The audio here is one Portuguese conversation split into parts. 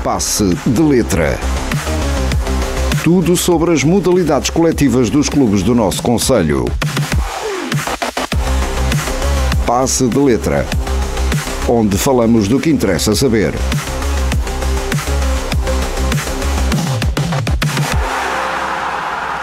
Passe de Letra. Tudo sobre as modalidades coletivas dos clubes do nosso concelho. Passe de Letra, onde falamos do que interessa saber.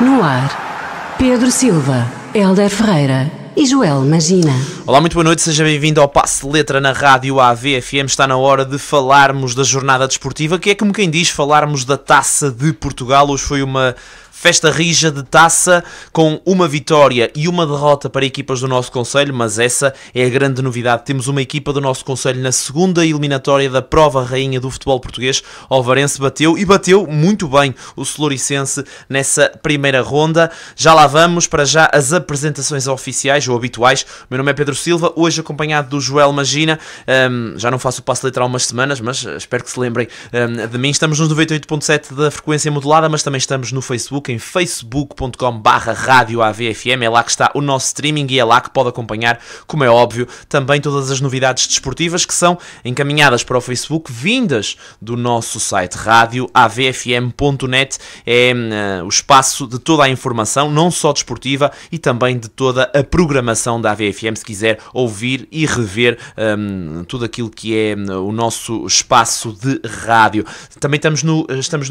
No ar, Pedro Silva, Hélder Ferreira e Joel Magina. Olá, muito boa noite, seja bem-vindo ao Passe de Letra na Rádio AVFM. Está na hora de falarmos da jornada desportiva, que é como quem diz, falarmos da Taça de Portugal. Hoje foi uma festa rija de taça, com uma vitória e uma derrota para equipas do nosso concelho, mas essa é a grande novidade. Temos uma equipa do nosso concelho na segunda eliminatória da prova rainha do futebol português. O Alvarense bateu muito bem o Celuricense nessa primeira ronda. Já lá vamos, para já as apresentações oficiais ou habituais. O meu nome é Pedro Silva, hoje acompanhado do Joel Magina. Já não faço o passo de letra há umas semanas, mas espero que se lembrem de mim. Estamos nos 98.7 da frequência modulada, mas também estamos no Facebook, em facebook.com/radioavfm. É lá que está o nosso streaming e é lá que pode acompanhar, como é óbvio, também todas as novidades desportivas que são encaminhadas para o Facebook, vindas do nosso site radioavfm.net. É o espaço de toda a informação, não só desportiva, e também de toda a programação da AVFM, se quiser ouvir e rever tudo aquilo que é o nosso espaço de rádio. Também estamos no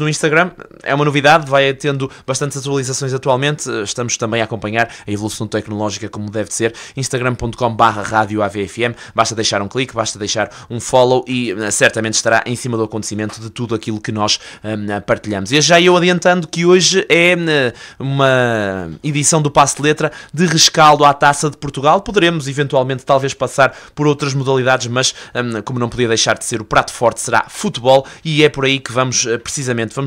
Instagram, é uma novidade, vai tendo bastantes atualizações atualmente. Estamos também a acompanhar a evolução tecnológica como deve ser. Instagram.com/radioavfm. Basta deixar um clique, basta deixar um follow e certamente estará em cima do acontecimento de tudo aquilo que nós partilhamos. E já eu adiantando que hoje é uma edição do Passe de Letra de rescaldo à Taça de Portugal. Poderemos eventualmente talvez passar por outras modalidades, mas como não podia deixar de ser, o prato forte será futebol, e é por aí que vamos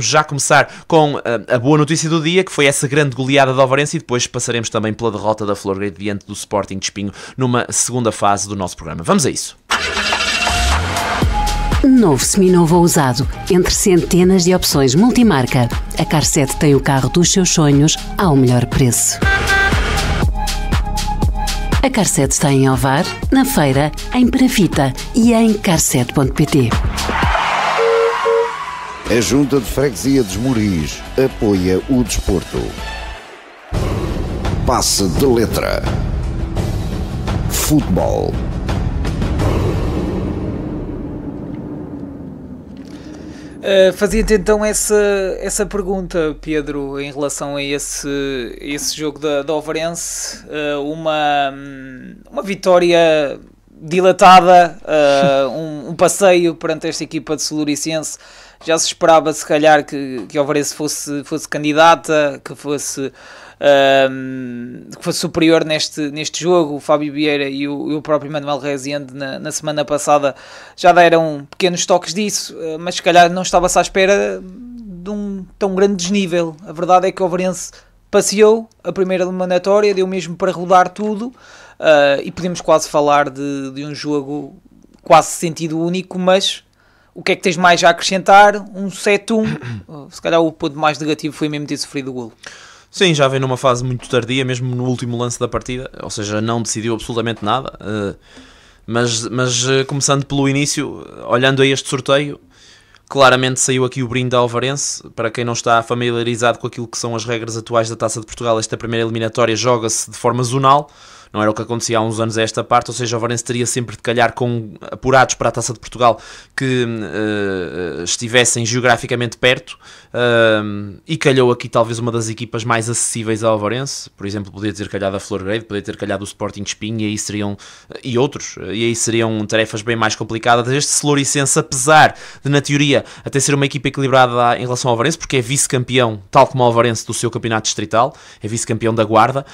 já começar com a boa notícia do dia, que foi essa grande goleada de Alvarense, e depois passaremos também pela derrota da Florgrade diante do Sporting de Espinho numa segunda fase do nosso programa. Vamos a isso. Novo seminovo ou usado, entre centenas de opções multimarca, a Car7 tem o carro dos seus sonhos ao melhor preço. A Car7 está em Ovar, na Feira, em Perafita e em car7.pt. A Junta de Freguesia de Esmoriz apoia o desporto. Passe de Letra. Futebol. Fazia-te então essa pergunta, Pedro, em relação a esse jogo da Ovarense. Uma vitória dilatada, um passeio perante esta equipa de Celuricense. Já se esperava, se calhar, que a Ovarense fosse candidata, que fosse superior neste jogo. O Fábio Vieira e o próprio Manuel Rezende na semana passada já deram pequenos toques disso, mas se calhar não estava-se à espera de um tão grande desnível. A verdade é que o Ovarense passeou a primeira eliminatória, deu mesmo para rodar tudo, e podemos quase falar de um jogo quase sentido único. Mas o que é que tens mais a acrescentar? Um 7-1, se calhar o ponto mais negativo foi mesmo ter sofrido o golo. Sim, já veio numa fase muito tardia, mesmo no último lance da partida, ou seja, não decidiu absolutamente nada, mas começando pelo início, olhando a este sorteio, claramente saiu aqui o brinde ao Alvarense. Para quem não está familiarizado com aquilo que são as regras atuais da Taça de Portugal, esta primeira eliminatória joga-se de forma zonal. Não era o que acontecia há uns anos a esta parte, ou seja, o Alvarense teria sempre de calhar com apurados para a Taça de Portugal que estivessem geograficamente perto, e calhou aqui talvez uma das equipas mais acessíveis ao Alvarense. Por exemplo, podia ter calhado a Florgrade, podia ter calhado o Sporting de Espinho, e aí seriam tarefas bem mais complicadas. Este Celuricense, apesar de, na teoria, até ser uma equipa equilibrada em relação ao Alvarense, porque é vice-campeão, tal como o Alvarense, do seu campeonato distrital, é vice-campeão da Guarda,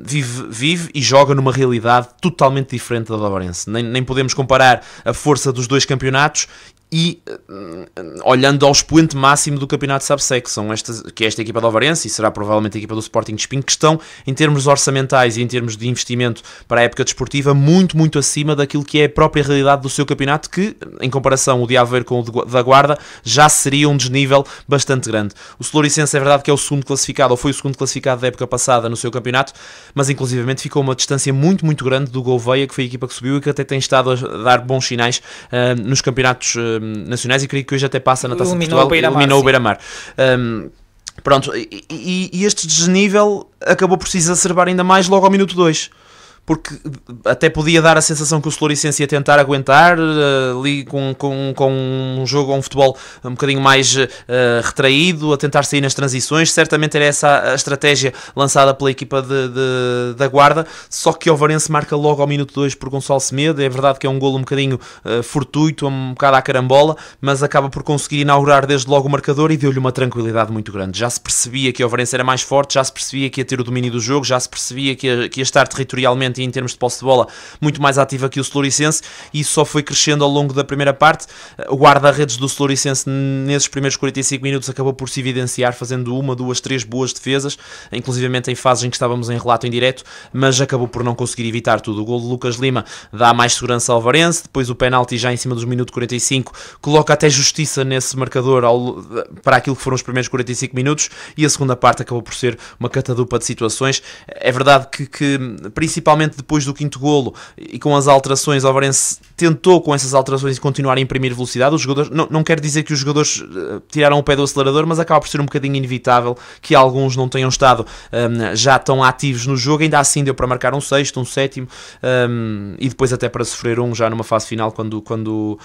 vive e joga numa realidade totalmente diferente da do Alvarense. Nem podemos comparar a força dos dois campeonatos e olhando ao expoente máximo do campeonato subsection, que é esta equipa do Alvarense e será provavelmente a equipa do Sporting de Espinho, que estão em termos orçamentais e em termos de investimento para a época desportiva muito, muito acima daquilo que é a própria realidade do seu campeonato, que em comparação o de Aveiro com o da Guarda já seria um desnível bastante grande. O Celuricense é verdade que é o segundo classificado, ou foi o segundo classificado da época passada no seu campeonato, mas inclusivamente ficou uma distância muito, muito grande do Gouveia, que foi a equipa que subiu e que até tem estado a dar bons sinais nos campeonatos nacionais e creio que hoje até passa na Taça de Eliminou Portugal, eliminou o Beira-Mar. Pronto, e este desnível acabou por se exacerbar ainda mais logo ao minuto 2. Porque até podia dar a sensação que o Floricense ia tentar aguentar ali com um jogo, um futebol um bocadinho mais retraído, a tentar sair nas transições. Certamente era essa a estratégia lançada pela equipa da Guarda, só que o Ovarense marca logo ao minuto 2 por Gonçalo Semedo. É verdade que é um golo um bocadinho fortuito, um bocado à carambola, mas acaba por conseguir inaugurar desde logo o marcador e deu-lhe uma tranquilidade muito grande. Já se percebia que o Ovarense era mais forte, já se percebia que ia ter o domínio do jogo, já se percebia que ia estar territorialmente e em termos de posse de bola muito mais ativa que o Floricense, e isso só foi crescendo ao longo da primeira parte. O guarda-redes do Floricense nesses primeiros 45 minutos acabou por se evidenciar, fazendo 1, 2, 3 boas defesas, inclusivamente em fases em que estávamos em relato em direto, mas acabou por não conseguir evitar tudo. O gol de Lucas Lima dá mais segurança ao Ovarense, depois o penalti já em cima dos minutos 45 coloca até justiça nesse marcador para aquilo que foram os primeiros 45 minutos, e a segunda parte acabou por ser uma catadupa de situações. É verdade que principalmente depois do quinto golo e com as alterações, o Ovarense tentou com essas alterações continuar a imprimir velocidade. Os jogadores, não quer dizer que os jogadores tiraram o pé do acelerador, mas acaba por ser um bocadinho inevitável que alguns não tenham estado já tão ativos no jogo. Ainda assim deu para marcar um sexto, um sétimo, e depois até para sofrer já numa fase final, quando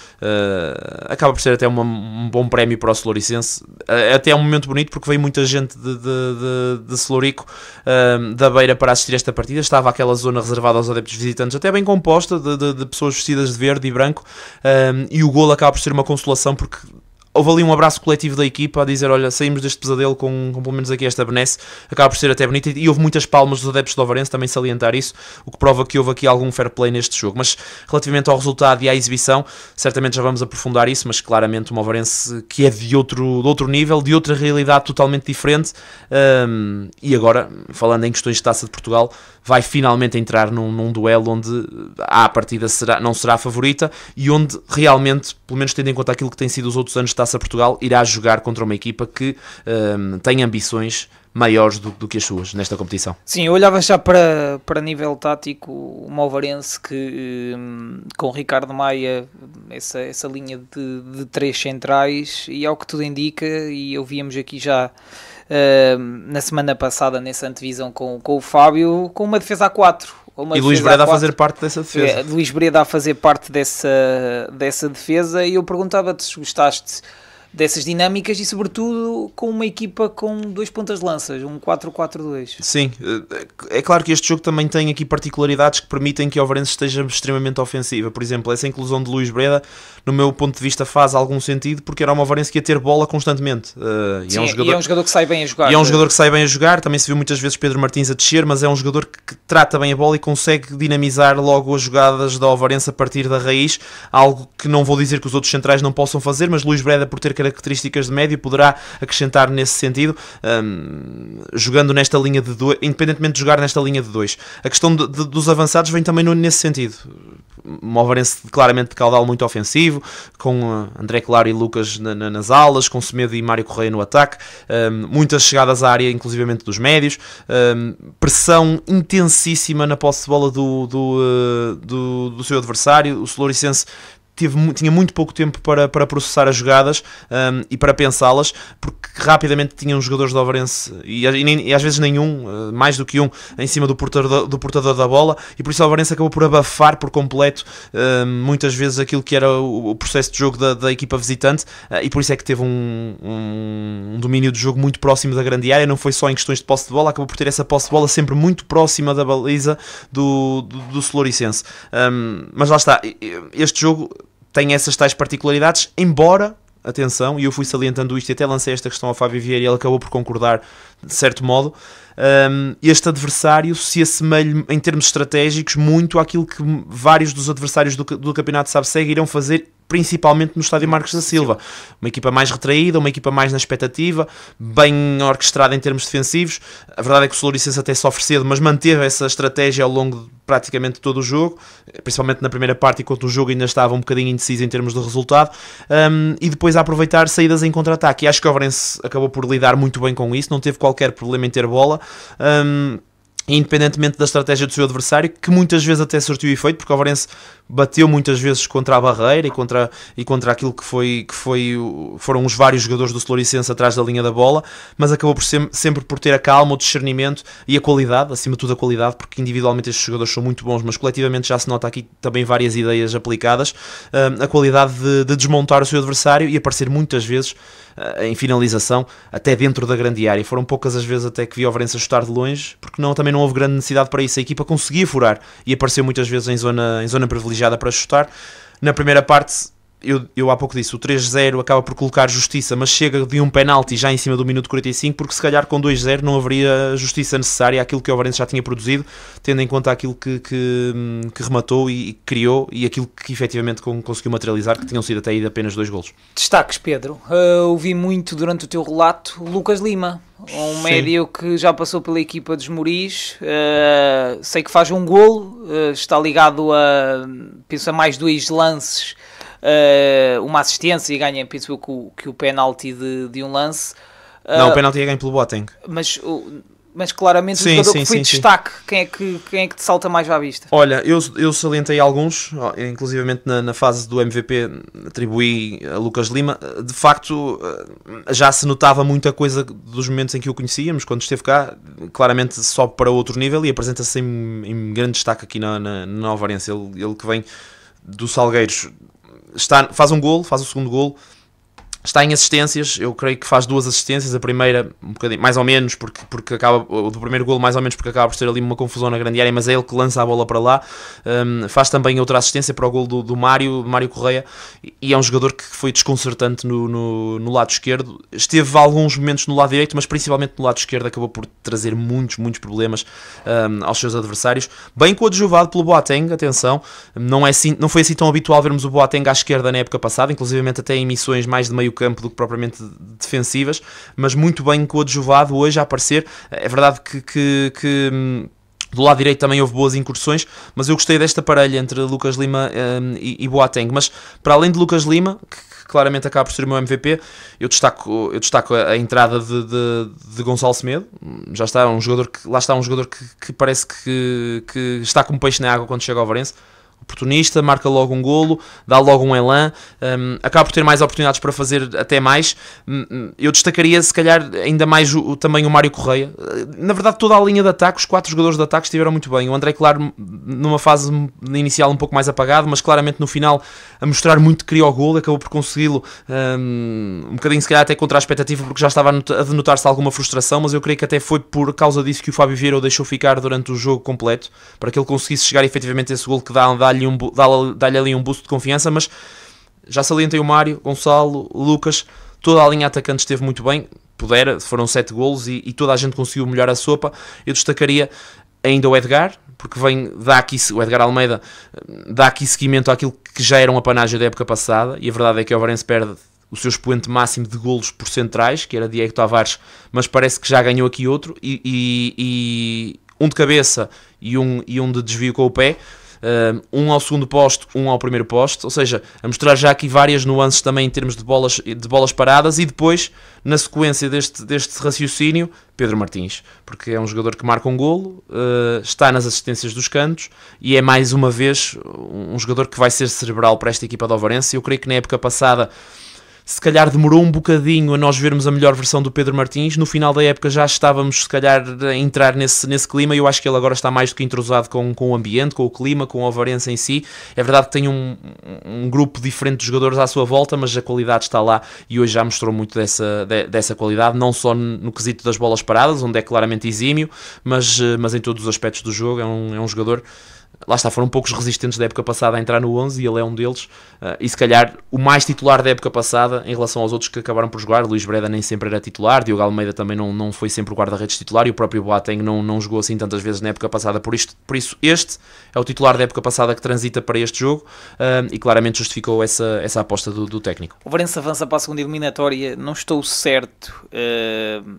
acaba por ser até um bom prémio para o Floricense. Até é um momento bonito porque veio muita gente de Celorico, da Beira, para assistir esta partida. Estava aquela zona reservada aos adeptos visitantes até bem composta, de pessoas vestidas de verde e branco, e o golo acaba por ser uma consolação, porque houve ali um abraço coletivo da equipa a dizer, olha, saímos deste pesadelo com pelo menos aqui esta benesse. Acaba por ser até bonito, e houve muitas palmas dos adeptos do Ovarense, também salientar isso, o que prova que houve aqui algum fair play neste jogo. Mas relativamente ao resultado e à exibição, certamente já vamos aprofundar isso, mas claramente um Ovarense que é de outro nível, de outra realidade totalmente diferente, e agora, falando em questões de Taça de Portugal, vai finalmente entrar num duelo onde a partida não será a favorita, e onde realmente, pelo menos tendo em conta aquilo que tem sido os outros anos de Taça Portugal, irá jogar contra uma equipa que tem ambições maiores do que as suas nesta competição. Sim, eu olhava já para nível tático o Ovarense, que com o Ricardo Maia, essa linha de 3 centrais, e ao que tudo indica, e eu víamos aqui já na semana passada nessa antevisão com o Fábio, com uma defesa a 4. E Luís Breda a fazer parte dessa defesa. Luís Breda a fazer parte dessa defesa, e eu perguntava-te se gostaste dessas dinâmicas e sobretudo com uma equipa com 2 pontas de lanças, um 4-4-2. Sim, é claro que este jogo também tem aqui particularidades que permitem que o Ovarense esteja extremamente ofensiva. Por exemplo, essa inclusão de Luís Breda, no meu ponto de vista, faz algum sentido, porque era uma Ovarense que ia ter bola constantemente. Sim, e é um jogador que sai bem a jogar. E é um jogador que sai bem a jogar. Também se viu muitas vezes Pedro Martins a descer, mas é um jogador que trata bem a bola e consegue dinamizar logo as jogadas da Ovarense a partir da raiz, algo que não vou dizer que os outros centrais não possam fazer, mas Luís Breda, por ter características de médio, poderá acrescentar nesse sentido, jogando nesta linha de 2, independentemente de jogar nesta linha de 2. A questão dos avançados vem também nesse sentido. Um Ovarense claramente de caudal muito ofensivo, com André Claro e Lucas nas alas, com Semedo e Mário Correia no ataque, muitas chegadas à área, inclusivamente dos médios, pressão intensíssima na posse de bola do seu adversário. O Floricense tinha muito pouco tempo para processar as jogadas e para pensá-las, porque rapidamente tinham os jogadores do Ovarense, e às vezes nenhum, mais do que um, em cima do portador da bola, e por isso o Ovarense acabou por abafar por completo muitas vezes aquilo que era o processo de jogo da equipa visitante, e por isso é que teve um domínio de jogo muito próximo da grande área. Não foi só em questões de posse de bola, acabou por ter essa posse de bola sempre muito próxima da baliza do Floricense. Mas lá está, este jogo tem essas tais particularidades, embora, atenção, e eu fui salientando isto e até lancei esta questão ao Fábio Vieira e ele acabou por concordar de certo modo, este adversário se assemelha em termos estratégicos muito àquilo que vários dos adversários do Campeonato SABSEG irão fazer, principalmente no Estádio Marcos da Silva. Uma equipa mais retraída, uma equipa mais na expectativa, bem orquestrada em termos defensivos. A verdade é que o Floricense até sofre cedo, mas manteve essa estratégia ao longo de praticamente todo o jogo, principalmente na primeira parte, enquanto o jogo ainda estava um bocadinho indeciso em termos de resultado, e depois a aproveitar saídas em contra-ataque. E acho que o Ovarense acabou por lidar muito bem com isso, não teve qualquer problema em ter bola. independentemente da estratégia do seu adversário, que muitas vezes até surtiu efeito, porque o Ovarense bateu muitas vezes contra a barreira e contra aquilo foram os vários jogadores do Floricense atrás da linha da bola, mas acabou sempre por ter a calma, o discernimento e a qualidade, acima de tudo a qualidade, porque individualmente estes jogadores são muito bons, mas coletivamente já se nota aqui também várias ideias aplicadas, a qualidade de desmontar o seu adversário e aparecer muitas vezes em finalização, até dentro da grande área. Foram poucas as vezes até que vi o Ovarense a chutar de longe, porque também não houve grande necessidade para isso. A equipa conseguia furar e apareceu muitas vezes em zona privilegiada para chutar. Na primeira parte, eu há pouco disse, o 3-0 acaba por colocar justiça, mas chega de um penalti já em cima do minuto 45, porque se calhar com 2-0 não haveria justiça necessária àquilo que o Ovarense já tinha produzido, tendo em conta aquilo que rematou e criou, e aquilo que efetivamente conseguiu materializar, que tinham sido até aí apenas 2 golos. Destaques, Pedro. Ouvi muito durante o teu relato Lucas Lima, um médio que já passou pela equipa dos Moris, sei que faz um golo, está ligado penso a mais 2 lances, uma assistência e ganha, penso eu, que o penalti de um lance. Não, o penalti é ganho pelo Boateng. Mas claramente o jogador que foi destaque, quem é que te salta mais à vista? Olha, eu salientei alguns, inclusivamente na fase do MVP atribuí a Lucas Lima. De facto, já se notava muita coisa dos momentos em que o conhecíamos, quando esteve cá, claramente sobe para outro nível e apresenta-se em grande destaque aqui na Ovarense. Ele que vem do Salgueiros, faz um golo, faz o segundo golo, está em assistências, eu creio que faz 2 assistências, a primeira um bocadinho, mais ou menos, porque acaba, o do primeiro golo mais ou menos porque acaba por ter ali uma confusão na grande área, mas é ele que lança a bola para lá. Faz também outra assistência para o golo do Mário Correia, e é um jogador que foi desconcertante no lado esquerdo, esteve alguns momentos no lado direito, mas principalmente no lado esquerdo acabou por trazer muitos problemas aos seus adversários, bem coadjuvado pelo Boateng, atenção, não foi assim tão habitual vermos o Boateng à esquerda na época passada, inclusivamente até em missões mais de meio campo do que propriamente defensivas, mas muito bem coadjuvado hoje a aparecer. É verdade que do lado direito também houve boas incursões, mas eu gostei desta parelha entre Lucas Lima e Boateng. Mas para além de Lucas Lima, que claramente acaba por ser o meu MVP, eu destaco a entrada de Gonçalo Semedo. Já está um jogador que parece que está como peixe na água quando chega ao Ovarense. Oportunista, marca logo um golo, dá logo um elan, acaba por ter mais oportunidades para fazer até mais. Eu destacaria se calhar ainda mais também o Mário Correia. Na verdade toda a linha de ataque, os 4 jogadores de ataque estiveram muito bem. O André Claro numa fase inicial um pouco mais apagado, mas claramente no final a mostrar muito que queria o golo, acabou por consegui-lo um bocadinho se calhar até contra a expectativa, porque já estava a denotar-se alguma frustração, mas eu creio que até foi por causa disso que o Fábio Vieira o deixou ficar durante o jogo completo, para que ele conseguisse chegar efetivamente a esse golo que dá-lhe ali um boost de confiança. Mas já salientei o Mário, Gonçalo, Lucas, toda a linha atacante esteve muito bem, foram 7 golos e toda a gente conseguiu molhar a sopa. Eu destacaria ainda o Edgar, porque o Edgar Almeida dá aqui seguimento àquilo que já era um apanágio da época passada, e a verdade é que o Ovarense perde o seu expoente máximo de golos por centrais, que era Diego Tavares, mas parece que já ganhou aqui outro, e um de cabeça e um de desvio com o pé, um ao segundo posto, um ao primeiro posto, ou seja, a mostrar já aqui várias nuances também em termos de bolas paradas. E depois, na sequência deste raciocínio, Pedro Martins, porque é um jogador que marca um golo, está nas assistências dos cantos e é mais uma vez um jogador que vai ser cerebral para esta equipa do Ovarense. Eu creio que na época passada se calhar demorou um bocadinho a nós vermos a melhor versão do Pedro Martins. No final da época já estávamos se calhar a entrar nesse clima, e eu acho que ele agora está mais do que entrosado com o ambiente, com o clima, com o Ovarense em si. É verdade que tem um grupo diferente de jogadores à sua volta, mas a qualidade está lá, e hoje já mostrou muito dessa qualidade, não só no quesito das bolas paradas, onde é claramente exímio, mas em todos os aspectos do jogo. É um jogador, lá está, foram poucos resistentes da época passada a entrar no 11 e ele é um deles, e se calhar o mais titular da época passada em relação aos outros que acabaram por jogar. Luís Breda nem sempre era titular, Diogo Almeida também não foi sempre o guarda-redes titular, e o próprio Boateng não jogou assim tantas vezes na época passada, por isso este é o titular da época passada que transita para este jogo, e claramente justificou essa aposta do técnico. O Ovarense avança para a segunda eliminatória. Não estou certo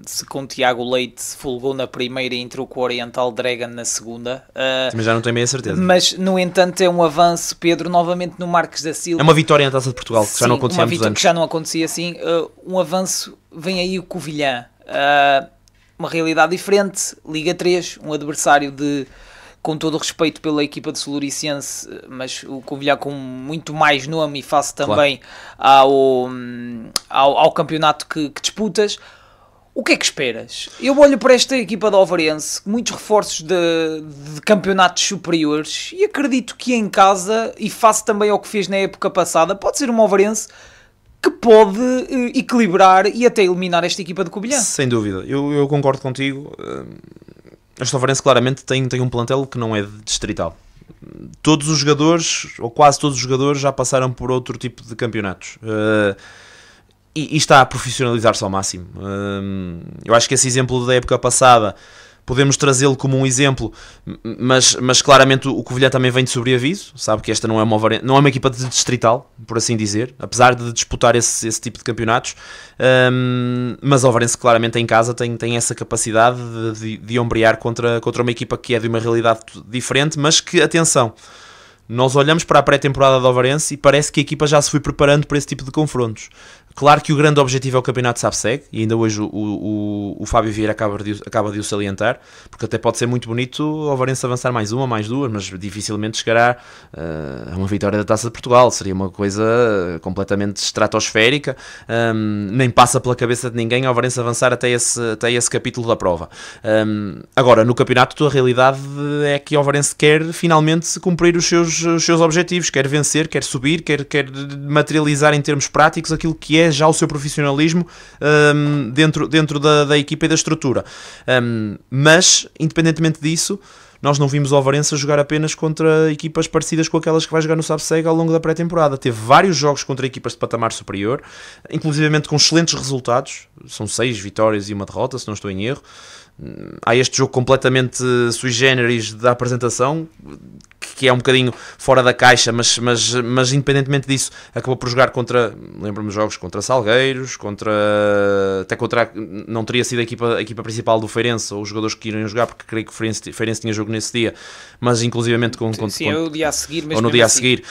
se com Tiago Leite folgou na primeira e entrou com o Oriental Dragon na segunda, mas já não tenho bem a certeza. Mas, no entanto, é um avanço, Pedro, novamente no Marques da Silva. É uma vitória na Taça de Portugal, que já não acontecia há muitos anos. Que já não acontecia assim. Um avanço, vem aí o Covilhã. uma realidade diferente. Liga 3, um adversário com todo o respeito pela equipa de Soluricense, mas o Covilhã com muito mais nome e face também ao campeonato que disputas. O que é que esperas? Eu olho para esta equipa de Ovarense, muitos reforços de campeonatos superiores, e acredito que em casa, e face também ao que fez na época passada, pode ser uma Ovarense que pode equilibrar e até eliminar esta equipa de Covilhã. Sem dúvida, eu concordo contigo. Esta Ovarense claramente tem um plantel que não é distrital. Todos os jogadores, ou quase todos os jogadores, já passaram por outro tipo de campeonatos. E está a profissionalizar-se ao máximo. Eu acho que esse exemplo da época passada podemos trazê-lo como um exemplo, mas claramente o Covilhã também vem de sobreaviso, sabe que esta não é uma equipa de distrital, por assim dizer, apesar de disputar esse tipo de campeonatos, mas o Ovarense claramente em casa tem essa capacidade de ombrear contra uma equipa que é de uma realidade diferente, mas que, atenção, nós olhamos para a pré-temporada do Ovarense e parece que a equipa já se foi preparando para esse tipo de confrontos. Claro que o grande objetivo é o campeonato SAPSEG, e ainda hoje o Fábio Vieira acaba de o salientar, porque até pode ser muito bonito o Ovarense avançar mais uma, mais duas, mas dificilmente chegará a uma vitória da Taça de Portugal. Seria uma coisa completamente estratosférica, nem passa pela cabeça de ninguém o Ovarense avançar até esse capítulo da prova. Agora, no campeonato, a realidade é que o Ovarense quer finalmente cumprir os seus objetivos, quer vencer, quer subir, quer materializar em termos práticos aquilo que é já o seu profissionalismo dentro da equipa e da estrutura. Mas, independentemente disso, nós não vimos o Ovarense jogar apenas contra equipas parecidas com aquelas que vai jogar no SAPSEG ao longo da pré-temporada. Teve vários jogos contra equipas de patamar superior, inclusivamente com excelentes resultados. São 6 vitórias e uma derrota, se não estou em erro. Há este jogo completamente sui generis da apresentação, que é um bocadinho fora da caixa, mas independentemente disso, acabou por jogar lembro-me de jogos contra Salgueiros, não teria sido a equipa principal do Feirense, ou os jogadores que iriam jogar, porque creio que o Feirense tinha jogo nesse dia, mas inclusivamente o dia a seguir, ou no dia a seguir,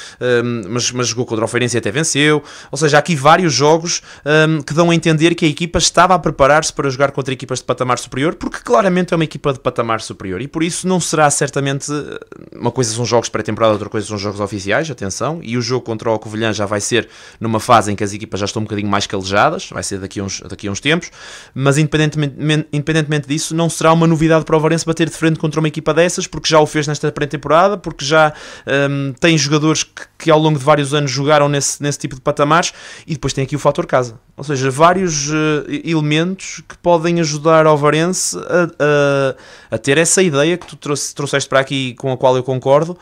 mas jogou contra o Feirense e até venceu. Ou seja, há aqui vários jogos que dão a entender que a equipa estava a preparar-se para jogar contra equipas de patamar superior, porque claramente é uma equipa de patamar superior, e por isso não será certamente uma coisa são jogos pré-temporada, outra coisa são jogos oficiais, atenção, e o jogo contra o Covilhã já vai ser numa fase em que as equipas já estão um bocadinho mais calejadas, vai ser daqui a uns tempos, mas independentemente disso, não será uma novidade para o Ovarense bater de frente contra uma equipa dessas, porque já o fez nesta pré-temporada, porque já tem jogadores que ao longo de vários anos jogaram nesse tipo de patamares, e depois tem aqui o fator casa, ou seja, vários elementos que podem ajudar ao Ovarense a ter essa ideia que tu trouxeste para aqui, com a qual eu concordo,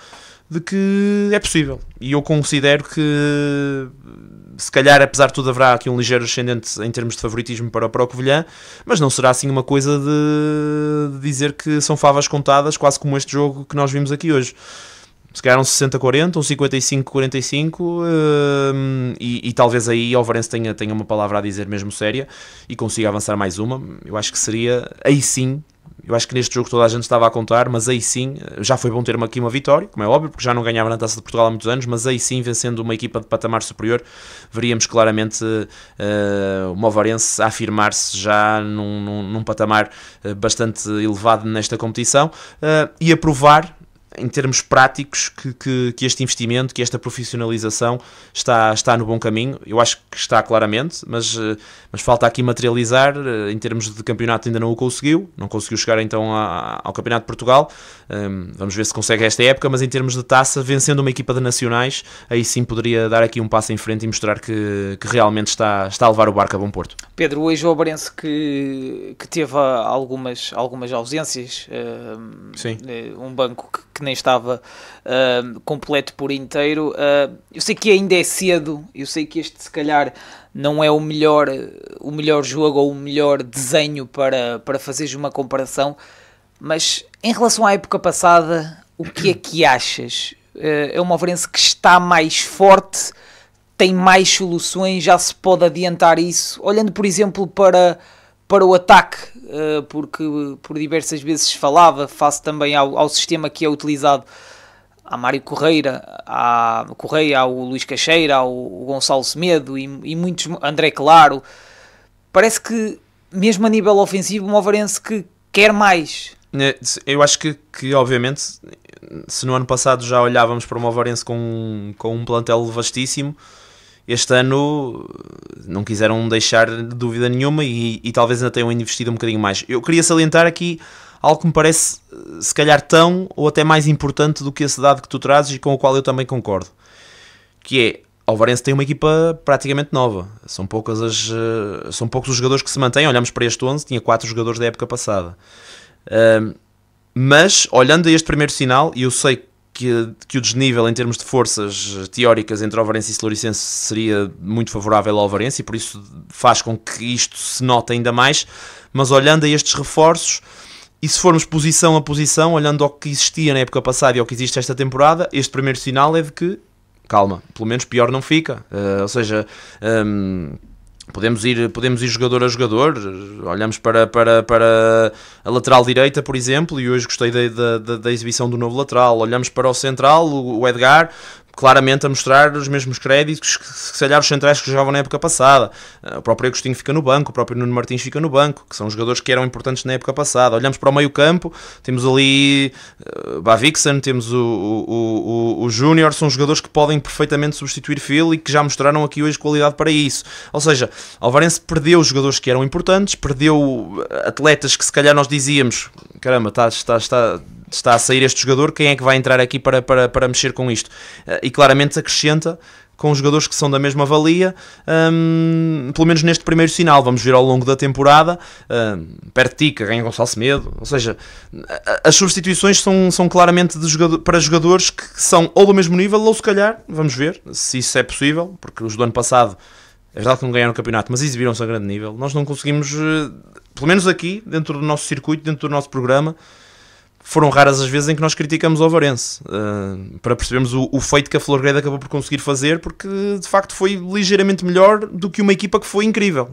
de que é possível. E eu considero que, se calhar, apesar de tudo, haverá aqui um ligeiro ascendente em termos de favoritismo para o Covilhã, mas não será assim uma coisa de dizer que são favas contadas, quase como este jogo que nós vimos aqui hoje. Se calhar um 60-40, um 55-45, e talvez aí o Ovarense tenha uma palavra a dizer mesmo séria e consiga avançar mais uma. Eu acho que seria, aí sim, eu acho que neste jogo toda a gente estava a contar, mas aí sim, já foi bom ter aqui uma vitória, como é óbvio, porque já não ganhava na Taça de Portugal há muitos anos, mas aí sim, vencendo uma equipa de patamar superior, veríamos claramente o Ovarense a afirmar-se já num patamar bastante elevado nesta competição, e a provar, em termos práticos, que este investimento, que esta profissionalização está no bom caminho. Eu acho que está claramente, mas falta aqui materializar. Em termos de campeonato ainda não conseguiu chegar então ao Campeonato de Portugal. Vamos ver se consegue esta época, mas em termos de taça, vencendo uma equipa de nacionais, aí sim poderia dar aqui um passo em frente e mostrar que realmente está a levar o barco a bom porto. Pedro, hoje o Ovarense que teve algumas ausências, sim. Um banco que nem estava completo por inteiro. Eu sei que ainda é cedo, eu sei que este se calhar não é o melhor jogo ou o melhor desenho para fazeres uma comparação, mas em relação à época passada, o que é que achas? É uma Ovarense que está mais forte, tem mais soluções, já se pode adiantar isso, olhando por exemplo para o ataque, porque por diversas vezes falava, face também ao sistema que é utilizado, há Mário Correia, ao Luís Caixeira, ao Gonçalo Semedo e muitos, André Claro. Parece que mesmo a nível ofensivo, um Ovarense que quer mais. Eu acho que obviamente, se no ano passado já olhávamos para o Ovarense com um plantel vastíssimo, este ano não quiseram deixar dúvida nenhuma e talvez ainda tenham investido um bocadinho mais. Eu queria salientar aqui algo que me parece se calhar tão ou até mais importante do que esse dado que tu trazes e com o qual eu também concordo, que é, o Ovarense tem uma equipa praticamente nova, são poucos os jogadores que se mantêm. Olhamos para este 11, tinha 4 jogadores da época passada, mas olhando a este primeiro sinal, e eu sei que o desnível em termos de forças teóricas entre Ovarense e Floricense seria muito favorável ao Ovarense e por isso faz com que isto se note ainda mais, mas olhando a estes reforços, e se formos posição a posição, olhando ao que existia na época passada e ao que existe esta temporada, este primeiro sinal é de que, calma, pelo menos pior não fica, ou seja, podemos ir jogador a jogador. Olhamos para a lateral direita, por exemplo, e hoje gostei da exibição do novo lateral. Olhamos para o central, o Edgar, claramente a mostrar os mesmos créditos que se calhar os centrais que jogavam na época passada. O próprio Agostinho fica no banco, o próprio Nuno Martins fica no banco, que são jogadores que eram importantes na época passada. Olhamos para o meio campo, temos ali Bavixen, temos o Júnior, são jogadores que podem perfeitamente substituir Phil e que já mostraram aqui hoje qualidade para isso. Ou seja, o Ovarense perdeu jogadores que eram importantes, perdeu atletas que se calhar nós dizíamos, caramba, está a sair este jogador, quem é que vai entrar aqui para mexer com isto? E claramente acrescenta com os jogadores que são da mesma valia, pelo menos neste primeiro sinal. Vamos ver ao longo da temporada, Pertica ganha Gonçalo Semedo, ou seja, as substituições são claramente para jogadores que são ou do mesmo nível, ou se calhar, vamos ver se isso é possível, porque os do ano passado, é verdade que não ganharam o campeonato, mas exibiram-se a grande nível. Nós não conseguimos, pelo menos aqui, dentro do nosso circuito, dentro do nosso programa, foram raras as vezes em que nós criticamos o Ovarense, para percebermos o feito que a Flor Grade acabou por conseguir fazer, porque de facto foi ligeiramente melhor do que uma equipa que foi incrível,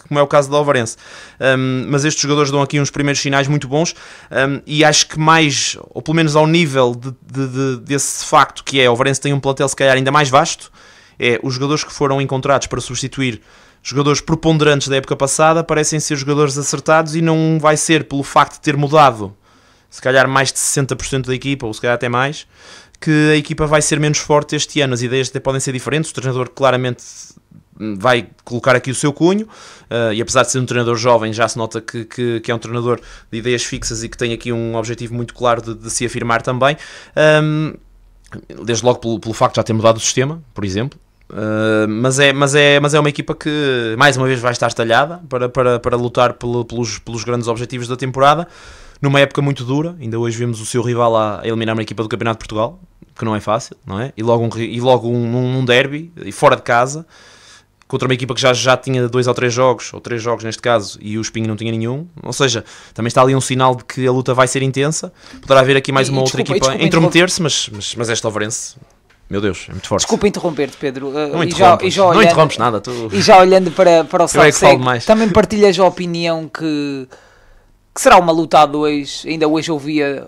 como é o caso do Ovarense. Mas estes jogadores dão aqui uns primeiros sinais muito bons, e acho que mais, ou pelo menos ao nível desse facto que é, o Ovarense tem um plantel se calhar ainda mais vasto, é os jogadores que foram encontrados para substituir jogadores preponderantes da época passada, parecem ser jogadores acertados, e não vai ser pelo facto de ter mudado se calhar mais de 60% da equipa, ou se calhar até mais, que a equipa vai ser menos forte este ano. As ideias até podem ser diferentes, o treinador claramente vai colocar aqui o seu cunho, e apesar de ser um treinador jovem, já se nota que é um treinador de ideias fixas e que tem aqui um objetivo muito claro de se afirmar também, desde logo pelo facto de já ter mudado o sistema, por exemplo. Mas é uma equipa que mais uma vez vai estar talhada para lutar pelos grandes objetivos da temporada, numa época muito dura. Ainda hoje vimos o seu rival a eliminar uma equipa do Campeonato de Portugal, que não é fácil, não é? E logo um derby, e fora de casa, contra uma equipa que já tinha 2 ou 3 jogos, ou 3 jogos neste caso, e o Espinho não tinha nenhum. Ou seja, também está ali um sinal de que a luta vai ser intensa. Poderá haver aqui mais uma outra equipa a intrometer-se, mas esta Ovarense, meu Deus, é muito forte. Desculpa interromper-te, Pedro. Não interrompes nada. E já olhando para o Salseg, também partilhas a opinião que será uma luta a 2. Ainda hoje ouvia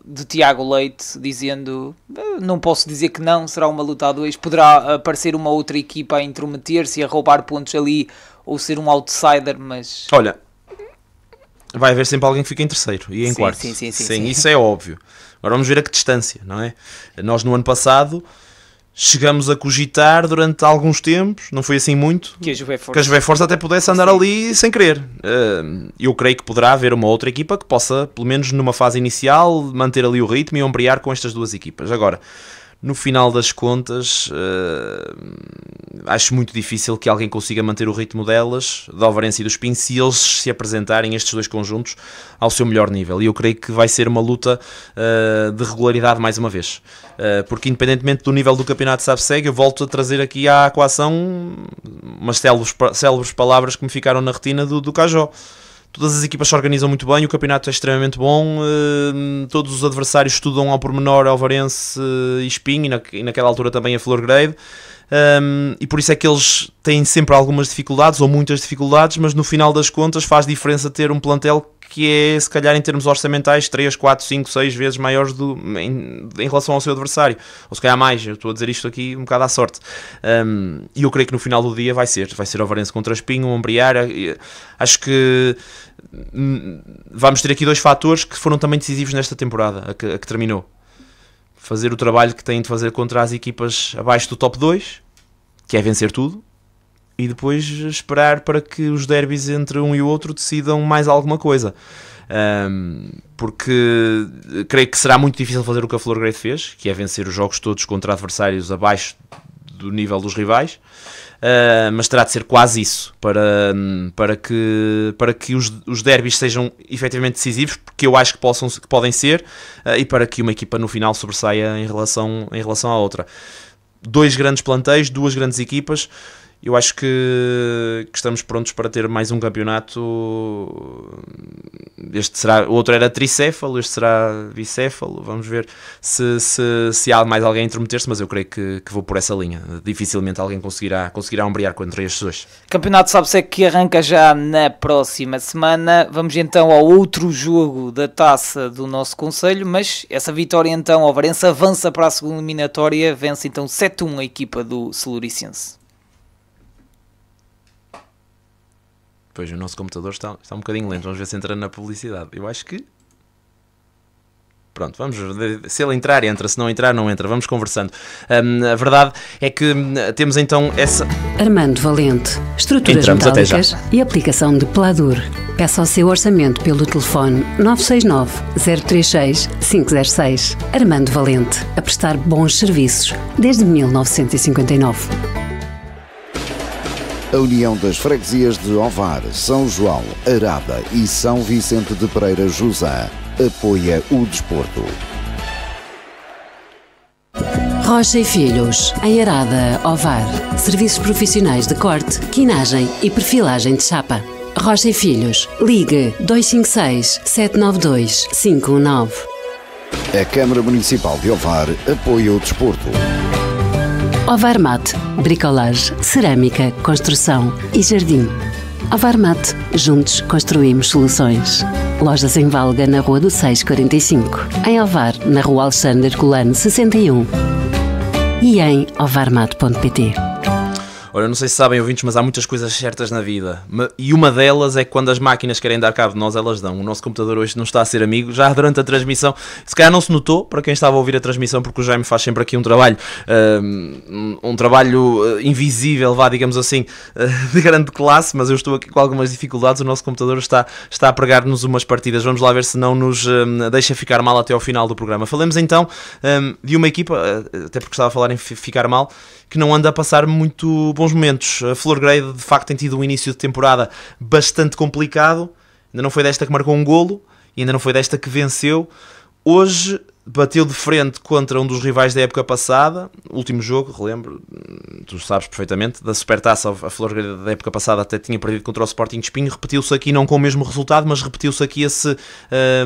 de Tiago Leite dizendo, não posso dizer que não, será uma luta a 2. Poderá aparecer uma outra equipa a intrometer-se e a roubar pontos ali, ou ser um outsider, mas... Olha, vai haver sempre alguém que fica em terceiro e em quarto. Sim, isso é óbvio. Agora vamos ver a que distância, não é? Nós no ano passado chegamos a cogitar durante alguns tempos, não foi assim muito, que a Juve Force até pudesse andar ali sem querer. Eu creio que poderá haver uma outra equipa que possa, pelo menos numa fase inicial, manter ali o ritmo e ombrear com estas duas equipas. Agora, no final das contas, acho muito difícil que alguém consiga manter o ritmo delas, da Ovarense e do Espinho, se eles se apresentarem, estes dois conjuntos, ao seu melhor nível. E eu creio que vai ser uma luta de regularidade mais uma vez. Porque independentemente do nível do campeonato SAFSEG, eu volto a trazer aqui à equação umas célebres palavras que me ficaram na retina do Cajó. Todas as equipas se organizam muito bem, o campeonato é extremamente bom, todos os adversários estudam ao pormenor Ovarense e Espinho, e naquela altura também a Flor Grade, e por isso é que eles têm sempre algumas dificuldades, ou muitas dificuldades, mas no final das contas faz diferença ter um plantel que é, se calhar, em termos orçamentais, 3, 4, 5, 6 vezes maiores em relação ao seu adversário. Ou se calhar mais, eu estou a dizer isto aqui um bocado à sorte. E eu creio que no final do dia vai ser Ovarense contra Espinho, Umbriar. Acho que vamos ter aqui 2 fatores que foram também decisivos nesta temporada, a que terminou. Fazer o trabalho que têm de fazer contra as equipas abaixo do top 2, que é vencer tudo, e depois esperar para que os derbys entre um e o outro decidam mais alguma coisa. Porque creio que será muito difícil fazer o que a Florgrade fez, que é vencer os jogos todos contra adversários abaixo do nível dos rivais, mas terá de ser quase isso para que os derbys sejam efetivamente decisivos, porque eu acho que podem ser, e para que uma equipa no final sobressaia em relação à outra. 2 grandes plantéis, 2 grandes equipas. Eu acho que estamos prontos para ter mais um campeonato. O outro era tricéfalo, este será bicéfalo. Vamos ver se há mais alguém a intermeter-se, mas eu creio que vou por essa linha. Dificilmente alguém conseguirá ombrear contra estes 2. Campeonato sabe-se é que arranca já na próxima semana. Vamos então ao outro jogo da taça do nosso concelho, mas essa vitória então, o Ovarense avança para a segunda eliminatória, vence então 7-1 a equipa do Celuricense. Pois, o nosso computador está um bocadinho lento. Vamos ver se entra na publicidade. Eu acho que... Pronto, vamos ver. Se ele entrar, entra. Se não entrar, não entra. Vamos conversando. A verdade é que temos então essa... Armando Valente. Estruturas metálicas e aplicação de Pladur. Peça o seu orçamento pelo telefone 969 036 506. Armando Valente. A prestar bons serviços desde 1959. A União das Freguesias de Ovar, São João, Arada e São Vicente de Pereira Jusã apoia o desporto. Rocha e Filhos, em Arada, Ovar. Serviços profissionais de corte, quinagem e perfilagem de chapa. Rocha e Filhos, ligue 256 792 519. A Câmara Municipal de Ovar apoia o desporto. Ovarmat, bricolage, cerâmica, construção e jardim. Ovarmat, juntos construímos soluções. Lojas em Valga, na Rua do 645. Em Ovar, na Rua Alexandre Colano 61. E em ovarmat.pt. Ora, não sei se sabem, ouvintes, mas há muitas coisas certas na vida. E uma delas é que quando as máquinas querem dar cabo de nós, elas dão. O nosso computador hoje não está a ser amigo. Já durante a transmissão, se calhar não se notou, para quem estava a ouvir a transmissão, porque o Jaime faz sempre aqui um trabalho invisível, digamos assim, de grande classe, mas eu estou aqui com algumas dificuldades. O nosso computador está a pregar-nos umas partidas. Vamos lá ver se não nos deixa ficar mal até ao final do programa. Falemos então de uma equipa, até porque estava a falar em ficar mal, que não anda a passar muito bons momentos. A Florgrade, de facto, tem tido um início de temporada bastante complicado. Ainda não foi desta que marcou um golo e ainda não foi desta que venceu. Hoje bateu de frente contra um dos rivais da época passada. O último jogo, relembro, tu sabes perfeitamente, da Supertaça. A Florgrade da época passada até tinha perdido contra o Sporting de Espinho. Repetiu-se aqui, não com o mesmo resultado, mas repetiu-se aqui esse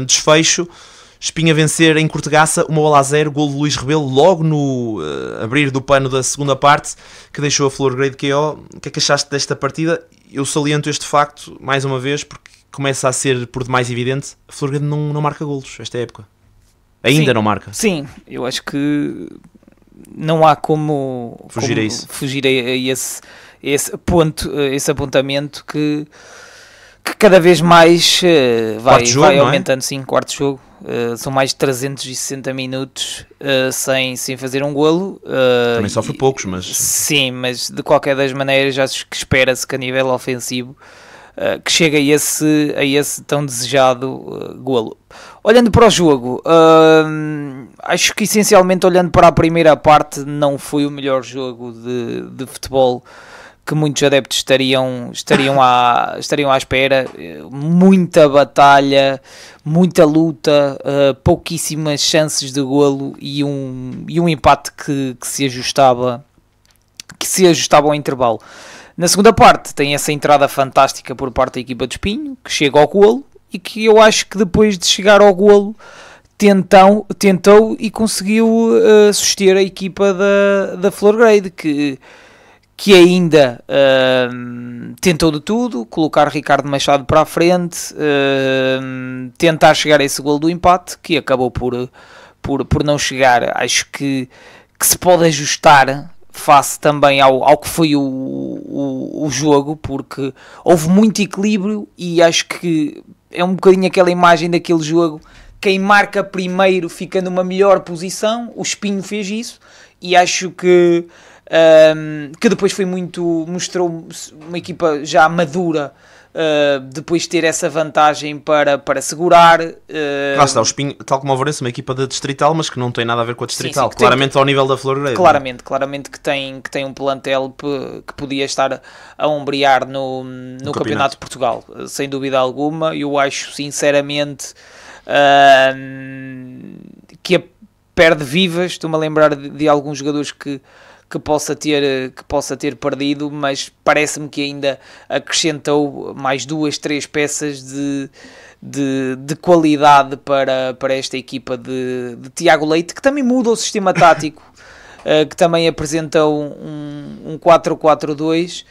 desfecho. Espinho a vencer em Cortegaça, 1-0, gol de Luís Rebelo, logo no abrir do pano da segunda parte, que deixou a Florgrade KO. O que é que achaste desta partida? Eu saliento este facto, mais uma vez, porque começa a ser por demais evidente, a Florgrade não marca golos esta época. Ainda não marca. Sim, eu acho que não há como fugir a isso. Fugir a esse ponto, esse apontamento que cada vez mais vai aumentando. Sim, quarto jogo. São mais de 360 minutos sem fazer um golo. Também sofre poucos, mas... Sim, mas de qualquer das maneiras acho que espera-se que a nível ofensivo que chegue a esse tão desejado golo. Olhando para o jogo, acho que essencialmente olhando para a primeira parte não foi o melhor jogo de futebol que muitos adeptos estariam à espera. Muita batalha, muita luta, pouquíssimas chances de golo e um empate que se ajustava ao intervalo. Na segunda parte tem essa entrada fantástica por parte da equipa de Espinho, que chega ao golo e que eu acho que depois de chegar ao golo tentou e conseguiu suster a equipa da Florgrade, que que ainda tentou de tudo, colocar Ricardo Machado para a frente, tentar chegar a esse golo do empate, que acabou por não chegar. Acho que se pode ajustar face também ao que foi o jogo, porque houve muito equilíbrio e acho que é um bocadinho aquela imagem daquele jogo, quem marca primeiro fica numa melhor posição. O Espinho fez isso e acho que depois mostrou uma equipa já madura, depois de ter essa vantagem para segurar. Lá está, o Espinho, tal como o Varense, uma equipa da Distrital, mas que não tem nada a ver com a Distrital. Sim, claramente ao nível da Flor Grade. Claramente que tem um plantel que podia estar a ombrear no Campeonato de Portugal, sem dúvida alguma. Eu acho sinceramente que perde vivas. Estou-me a lembrar de alguns jogadores que possa ter perdido, mas parece-me que ainda acrescentou mais 2, 3 peças de qualidade para esta equipa de Tiago Leite, que também muda o sistema tático, que também apresentou um 4-4-2,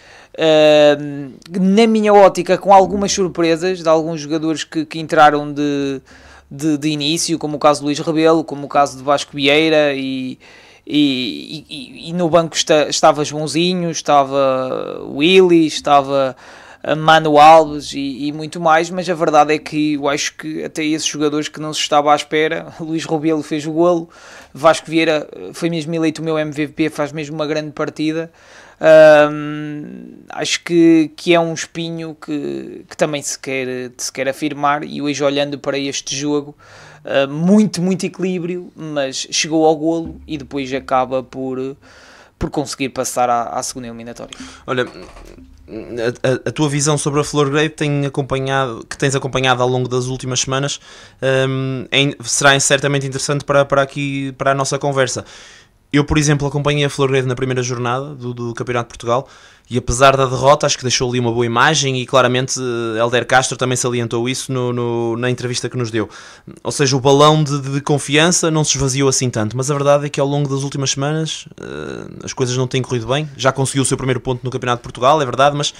na minha ótica, com algumas surpresas de alguns jogadores que entraram de início, como o caso de Luís Rebelo, como o caso de Vasco Vieira, e no banco estava Joãozinho, estava Willy, estava Mano Alves e muito mais, mas a verdade é que eu acho que até esses jogadores que não se estava à espera, Luís Rebelo fez o golo, Vasco Vieira foi mesmo eleito o meu MVP, faz mesmo uma grande partida. Acho que é um espinho que também se quer afirmar, e hoje, olhando para este jogo, muito equilíbrio, mas chegou ao golo e depois acaba por conseguir passar à segunda eliminatória. Olha, a tua visão sobre a Flor Grade que tens acompanhado ao longo das últimas semanas, será certamente interessante para a nossa conversa. Eu, por exemplo, acompanhei a Flor Grade na primeira jornada do Campeonato de Portugal, e apesar da derrota, acho que deixou ali uma boa imagem, e claramente Hélder Castro também salientou isso na entrevista que nos deu. Ou seja, o balão de confiança não se esvaziou assim tanto, mas a verdade é que ao longo das últimas semanas as coisas não têm corrido bem. Já conseguiu o seu primeiro ponto no Campeonato de Portugal, é verdade, mas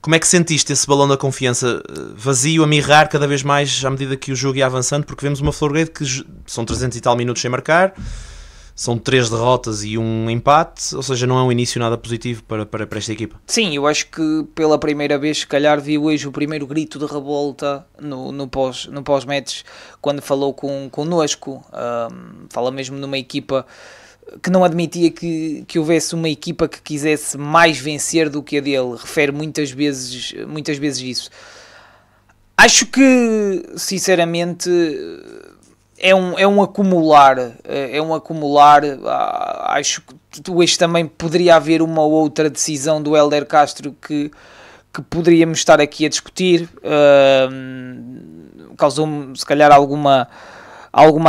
como é que sentiste esse balão da confiança vazio, a mirrar cada vez mais à medida que o jogo ia avançando? Porque vemos uma Flor Grade que são 300 e tal minutos sem marcar, são 3 derrotas e um empate, ou seja, não é um início nada positivo para esta equipa. Sim, eu acho que pela primeira vez, se calhar, vi hoje o primeiro grito de revolta no pós-match, quando falou connosco. Fala mesmo numa equipa que não admitia que houvesse uma equipa que quisesse mais vencer do que a dele. Refere muitas vezes isso. Acho que, sinceramente, é um acumular. Acho que hoje também poderia haver uma ou outra decisão do Hélder Castro que poderíamos estar aqui a discutir. Causou-me, se calhar, alguma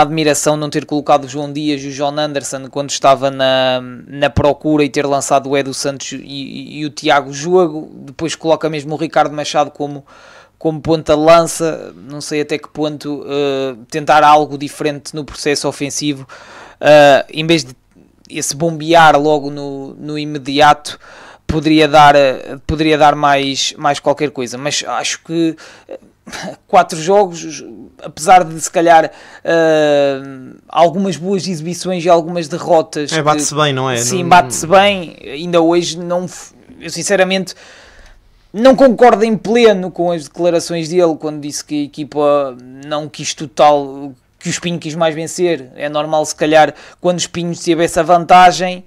admiração não ter colocado o João Dias e o John Anderson quando estava na procura, e ter lançado o Edu Santos e o Tiago Jogo. Depois coloca mesmo o Ricardo Machado como ponta de lança. Não sei até que ponto tentar algo diferente no processo ofensivo, em vez de esse bombear logo no imediato, poderia dar mais qualquer coisa. Mas acho que 4 jogos, apesar de se calhar algumas boas exibições e algumas derrotas, bate-se bem, não é? Sim, bate-se bem. Ainda hoje eu sinceramente não concordo em pleno com as declarações dele quando disse que a equipa não quis total, que o Espinho quis mais vencer. É normal, se calhar, quando o Espinho teve essa vantagem,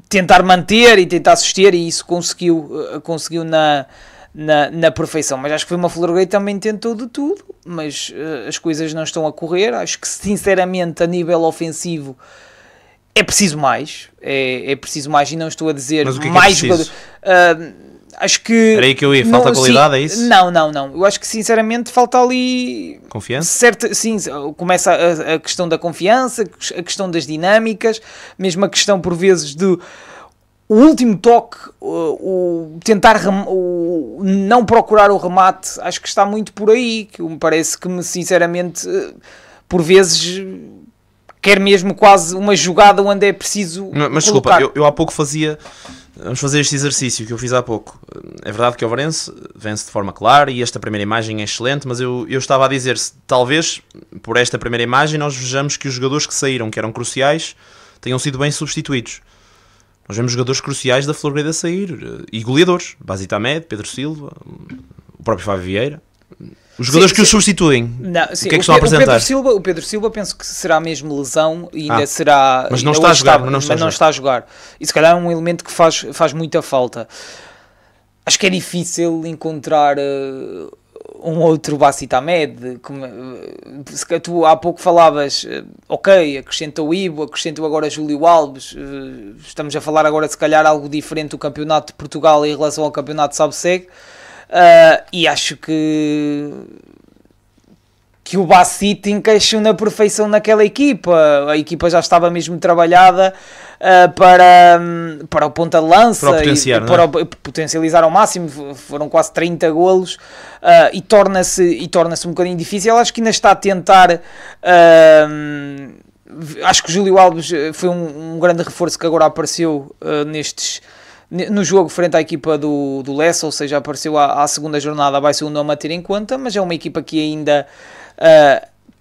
tentar manter e tentar suster, e isso conseguiu na perfeição. Mas acho que foi uma Flor Grade que também tentou de tudo, mas as coisas não estão a correr. Acho que, sinceramente, a nível ofensivo é preciso mais, é preciso mais, e não estou a dizer mais jogadores. Acho que era aí que eu ia, falta qualidade, é isso? Não. Eu acho que, sinceramente, falta ali confiança. Sim, começa a questão da confiança, a questão das dinâmicas, mesmo a questão, por vezes, do o último toque, tentar não procurar o remate. Acho que está muito por aí, que me parece que, sinceramente, por vezes quer mesmo quase uma jogada onde é preciso mas colocar. desculpa, eu há pouco vamos fazer este exercício que eu fiz há pouco. É verdade que o Ovarense vence de forma clara e esta primeira imagem é excelente, mas eu estava a dizer, talvez por esta primeira imagem nós vejamos que os jogadores que saíram, que eram cruciais, tenham sido bem substituídos. Nós vemos jogadores cruciais da Florgrade a sair e goleadores, Basita Ahmed, Pedro Silva, o próprio Fábio Vieira. Os jogadores que os substituem, não, o que é que estão a apresentar? O Pedro Silva penso que será mesmo lesão e ainda será... Mas não está a jogar. Mas não está a jogar. E se calhar é um elemento que faz muita falta. Acho que é difícil encontrar um outro Basita Ahmed. Tu há pouco falavas, ok, acrescenta o Ibo, acrescenta agora Júlio Alves. Estamos a falar agora se calhar algo diferente do Campeonato de Portugal em relação ao Campeonato de Sabseg. E acho que o Bassit encaixou na perfeição naquela equipa. A equipa já estava mesmo trabalhada para o ponta de lança, para potencializar ao máximo. Foram quase 30 golos e torna-se um bocadinho difícil. Acho que ainda está a tentar. Acho que o Júlio Alves foi um grande reforço que agora apareceu no jogo frente à equipa do Lessa, ou seja, apareceu à segunda jornada, vai ser um nome a ter em conta, mas é uma equipa que ainda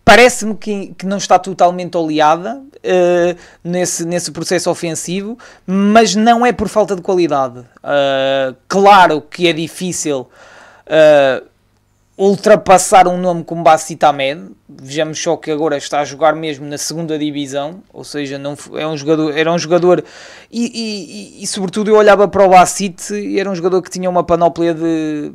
parece-me que não está totalmente oleada nesse processo ofensivo, mas não é por falta de qualidade. Claro que é difícil ultrapassar um nome como Basita Ahmed. Vejamos só que agora está a jogar mesmo na segunda divisão, ou seja, era um jogador e sobretudo eu olhava para o Bassit e era um jogador que tinha uma panóplia de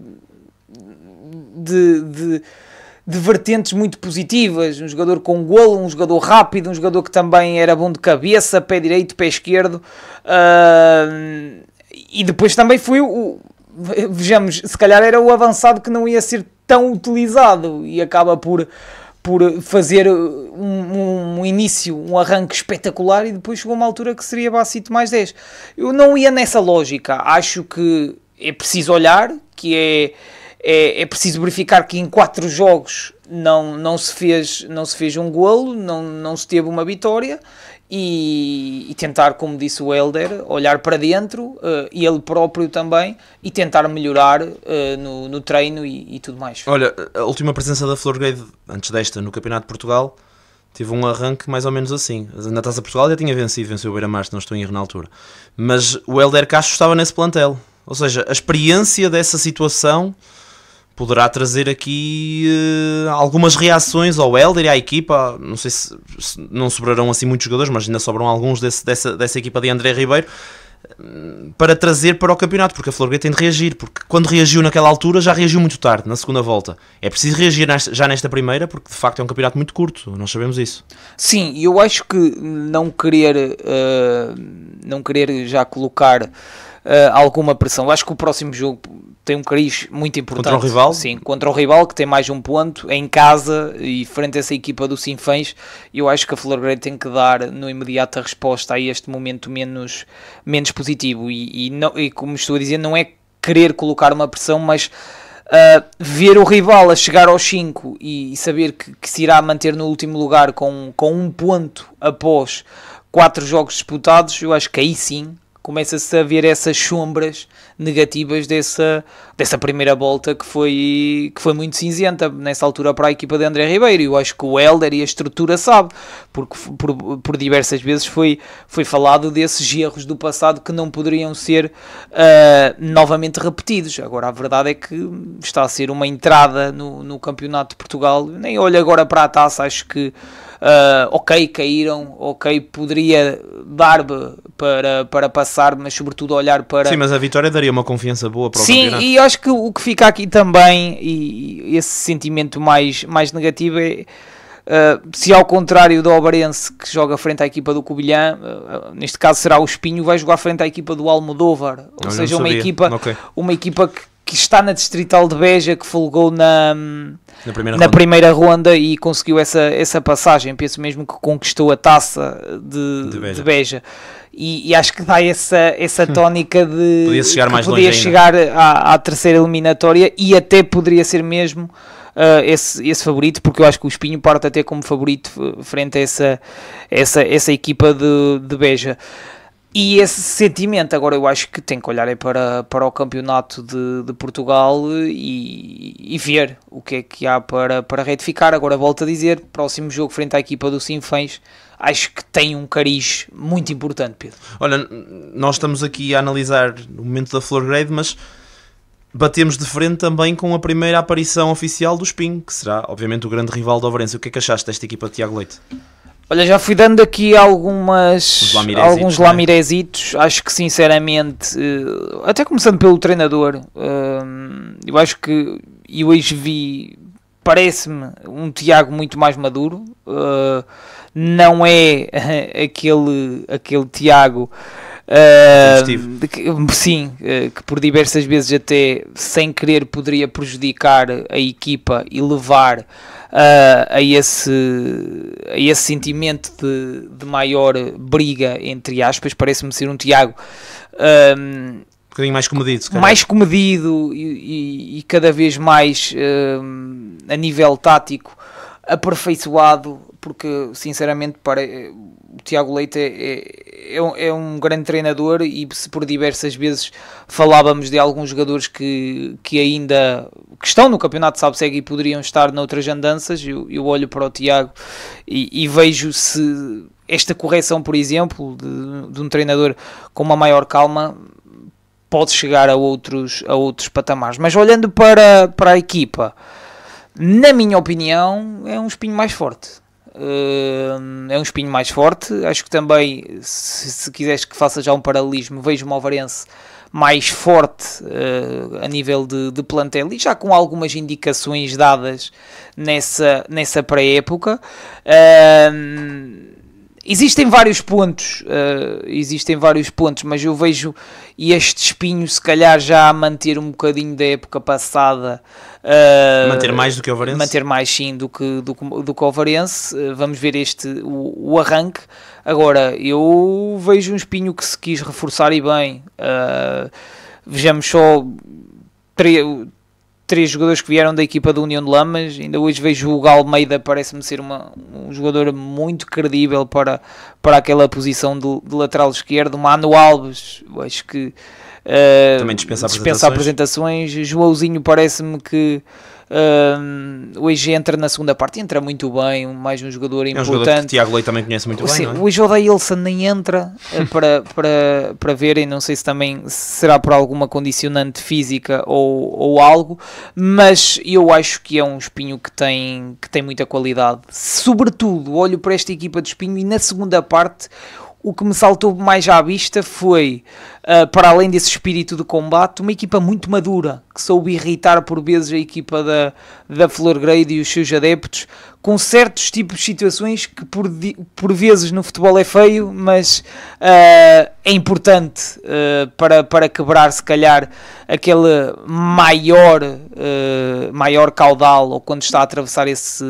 vertentes muito positivas, um jogador com golo, um jogador rápido, um jogador que também era bom de cabeça, pé direito, pé esquerdo, e depois também foi vejamos, se calhar era o avançado que não ia ser tão utilizado e acaba por fazer um início, um arranque espetacular e depois chegou uma altura que seria Bassit mais 10. Eu não ia nessa lógica, acho que é preciso olhar, que é preciso verificar que em 4 jogos não se fez um golo, não se teve uma vitória e tentar, como disse o Helder, olhar para dentro e ele próprio também e tentar melhorar no treino e tudo mais. Olha, a última presença da Florgrade antes desta no Campeonato de Portugal teve um arranque mais ou menos assim. Na Taça de Portugal já tinha venceu o Beira-Mar, se não estou em erro na altura, mas o Helder Castro estava nesse plantel, ou seja, a experiência dessa situação poderá trazer aqui algumas reações ao Helder e à equipa. Não sei se não sobrarão assim muitos jogadores, mas ainda sobram alguns dessa equipa de André Ribeiro para trazer para o campeonato, porque a Florgrade tem de reagir, porque quando reagiu naquela altura já reagiu muito tarde, na segunda volta. É preciso reagir já nesta primeira, porque de facto é um campeonato muito curto, nós sabemos isso. Sim, eu acho que não querer já colocar alguma pressão. Eu acho que o próximo jogo tem um cariz muito importante. Contra o rival? Sim, contra o rival, que tem mais um ponto, em casa e frente a essa equipa do Sinfãs. Eu acho que a Florgrade tem que dar no imediato a resposta a este momento menos positivo. E como estou a dizer, não é querer colocar uma pressão, mas ver o rival a chegar aos 5 e saber que se irá manter no último lugar com um ponto após 4 jogos disputados, eu acho que aí sim começa-se a ver essas sombras negativas dessa primeira volta que foi muito cinzenta nessa altura para a equipa de André Ribeiro. Eu acho que o Helder e a estrutura sabe, porque por diversas vezes foi falado desses erros do passado que não poderiam ser novamente repetidos. Agora a verdade é que está a ser uma entrada no Campeonato de Portugal. Nem olho agora para a taça, acho que ok, caíram, ok, poderia dar para passar, mas sobretudo olhar para... Sim, mas a vitória daria uma confiança boa para o campeonato. Sim, e acho que o que fica aqui também, e esse sentimento mais negativo é, se ao contrário do Obarense, que joga frente à equipa do Covilhã, neste caso será o Espinho, vai jogar frente à equipa do Almodóvar, ou seja, uma equipa que está na Distrital de Beja, que folgou na primeira ronda e conseguiu essa passagem. Penso mesmo que conquistou a taça de Beja. E acho que dá essa tónica de podia chegar mais longe, chegar à terceira eliminatória e até poderia ser mesmo esse favorito, porque eu acho que o Espinho parte até como favorito frente a essa equipa de Beja. E esse sentimento, agora eu acho que tem que olhar para o campeonato de Portugal e ver o que é que há para retificar. Agora volto a dizer, próximo jogo frente à equipa do Sinfãs, acho que tem um cariz muito importante, Pedro. Olha, nós estamos aqui a analisar o momento da Flor Grade, mas batemos de frente também com a primeira aparição oficial do Espinho, que será obviamente o grande rival do Ovarense. O que é que achaste desta equipa de Tiago Leite? Olha, já fui dando aqui alguns lamirezitos, acho que sinceramente, até começando pelo treinador, eu acho que, e hoje vi, parece-me um Tiago muito mais maduro, não é aquele Tiago que por diversas vezes até sem querer poderia prejudicar a equipa e levar a esse sentimento de maior briga, entre aspas. Parece-me ser um Tiago um bocadinho mais comedido, mais comedido e cada vez mais a nível tático aperfeiçoado, porque sinceramente o Tiago Leite é um grande treinador, e se por diversas vezes falávamos de alguns jogadores que ainda que estão no campeonato de SABSEG e poderiam estar noutras andanças, eu olho para o Tiago e vejo se esta correção, por exemplo, de um treinador com uma maior calma pode chegar a outros patamares. Mas olhando para a equipa, na minha opinião, é um Espinho mais forte. Acho que também, se quiseres que faça já um paralelismo, vejo uma Ovarense mais forte a nível de plantel, e já com algumas indicações dadas nessa pré-época. Existem vários pontos, mas eu vejo este Espinho se calhar já a manter um bocadinho da época passada. Manter mais do que o Ovarense? Manter mais, sim, do que o Ovarense. Vamos ver o arranque. Agora, eu vejo um Espinho que se quis reforçar e bem. Vejamos só três jogadores que vieram da equipa da União de Lamas. Ainda hoje vejo o Galmeida, parece-me ser um jogador muito credível para aquela posição de lateral esquerdo. Mano Alves, acho que também dispensa apresentações. Joãozinho parece-me que hoje entra na segunda parte, entra muito bem, mais um jogador importante. É um jogador que Tiago Leite também conhece muito bem, não é? Hoje o Odailson nem entra para verem, não sei se também será por alguma condicionante física ou algo, mas eu acho que é um Espinho que tem muita qualidade. Sobretudo, olho para esta equipa de Espinho e na segunda parte o que me saltou mais à vista foi, para além desse espírito de combate, uma equipa muito madura, que soube irritar por vezes a equipa da Flor Grade e os seus adeptos, com certos tipos de situações que por vezes no futebol é feio, mas é importante para quebrar se calhar aquele maior caudal, ou quando está a atravessar esse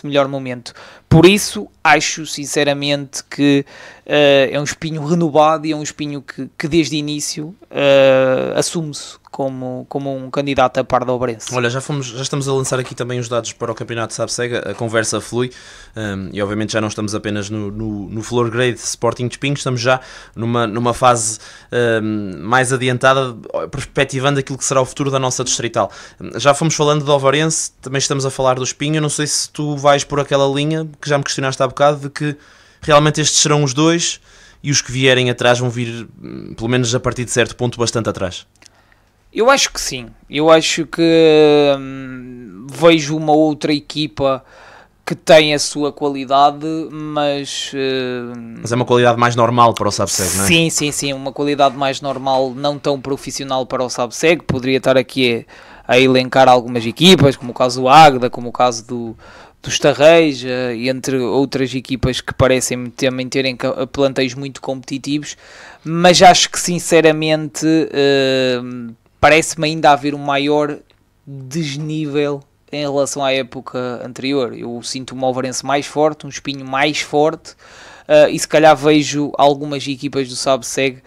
melhor momento. Por isso, acho sinceramente que é um Espinho renovado e é um Espinho que desde o início assume-se como um candidato a par da Ovarense. Olha, já estamos a lançar aqui também os dados para o campeonato de SABSEG, a conversa flui, e obviamente já não estamos apenas no Flor Grade Sporting de Espinho, estamos já numa fase mais adiantada, perspectivando aquilo que será o futuro da nossa distrital. Já fomos falando do Ovarense, também estamos a falar do Espinho. Eu não sei se tu vais por aquela linha que já me questionaste há bocado, de que realmente estes serão os dois e os que vierem atrás vão vir, pelo menos a partir de certo ponto, bastante atrás. Eu acho que sim. Eu acho que vejo uma outra equipa que tem a sua qualidade, mas é uma qualidade mais normal para o SABSEG, não é? Sim, uma qualidade mais normal, não tão profissional para o SABSEG. Poderia estar aqui a elencar algumas equipas, como o caso do Águeda, como o caso dos Tarreis, entre outras equipas que parecem também terem planteios muito competitivos, mas acho que sinceramente parece-me ainda haver um maior desnível em relação à época anterior. Eu sinto uma Ovarense mais forte, um Espinho mais forte, e se calhar vejo algumas equipas do SABSEG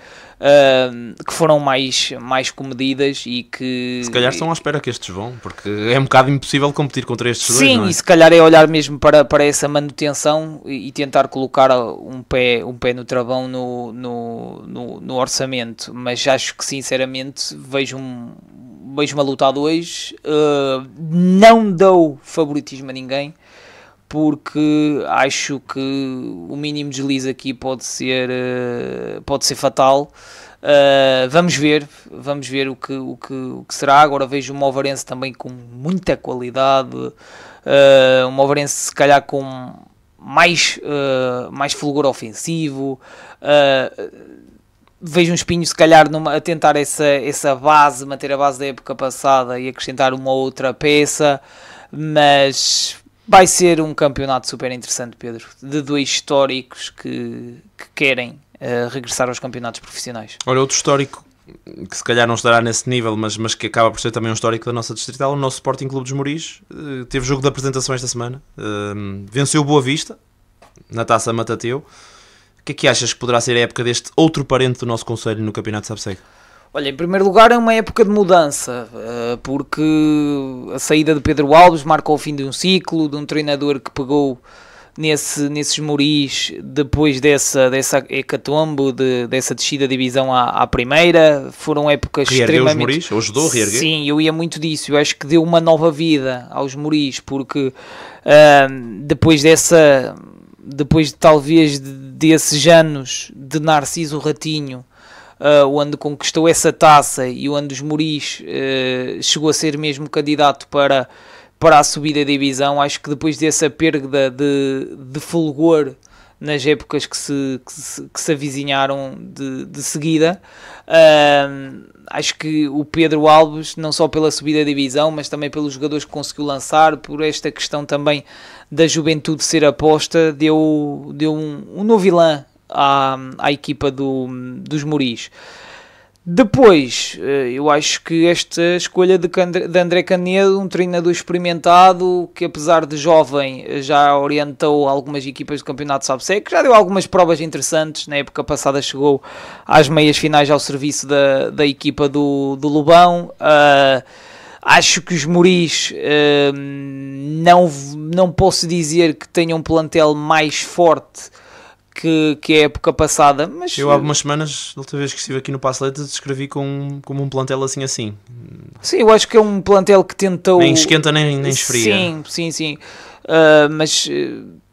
que foram mais comedidas e que... Se calhar estão à espera que estes vão, porque é um bocado impossível competir contra estes dois, não é? Sim, e se calhar é olhar mesmo para essa manutenção e tentar colocar um pé no travão no orçamento, mas acho que sinceramente vejo uma luta a dois, não dou favoritismo a ninguém, porque acho que o mínimo deslize aqui pode ser fatal. Vamos ver o que será. Agora vejo uma Movarense também com muita qualidade, uma Movarense se calhar com mais fulgor ofensivo. Vejo um Espinho se calhar a tentar essa base, manter a base da época passada e acrescentar uma outra peça, mas vai ser um campeonato super interessante, Pedro, de dois históricos que querem regressar aos campeonatos profissionais. Olha, outro histórico que se calhar não estará nesse nível, mas que acaba por ser também um histórico da nossa distrital, o nosso Sporting Clube dos Moris, teve jogo de apresentação esta semana, venceu o Boa Vista na Taça Matateu. O que é que achas que poderá ser a época deste outro parente do nosso concelho no Campeonato de Sabseg? Olha, em primeiro lugar é uma época de mudança, porque a saída de Pedro Alves marca o fim de um ciclo, de um treinador que pegou nesses Moris depois dessa hecatombe, dessa descida de divisão à primeira. Foram épocas Reergueu extremamente... os Moris? Ou ajudou a reerguer? Sim, eu ia muito disso. Eu acho que deu uma nova vida aos Moris, porque depois talvez desses anos de Narciso Ratinho, onde conquistou essa taça e onde os Moris chegou a ser mesmo candidato para a subida da divisão, acho que depois dessa perda de fulgor nas épocas que se avizinharam de seguida, acho que o Pedro Alves, não só pela subida da divisão, mas também pelos jogadores que conseguiu lançar, por esta questão também da juventude ser aposta, deu um novo elan à equipa dos Moris. Depois, eu acho que esta escolha de André Canedo, um treinador experimentado, que apesar de jovem já orientou algumas equipas do Campeonato de Sabseg, que já deu algumas provas interessantes. Na época passada chegou às meias finais ao serviço da equipa do Lobão. Acho que os Moris não posso dizer que tenham um plantel mais forte que a época passada, mas... Eu há algumas semanas, da outra vez que estive aqui no Passo Leite, descrevi como um plantel assim. Sim, eu acho que é um plantel que tentou... Nem esquenta nem esfria. Sim. Mas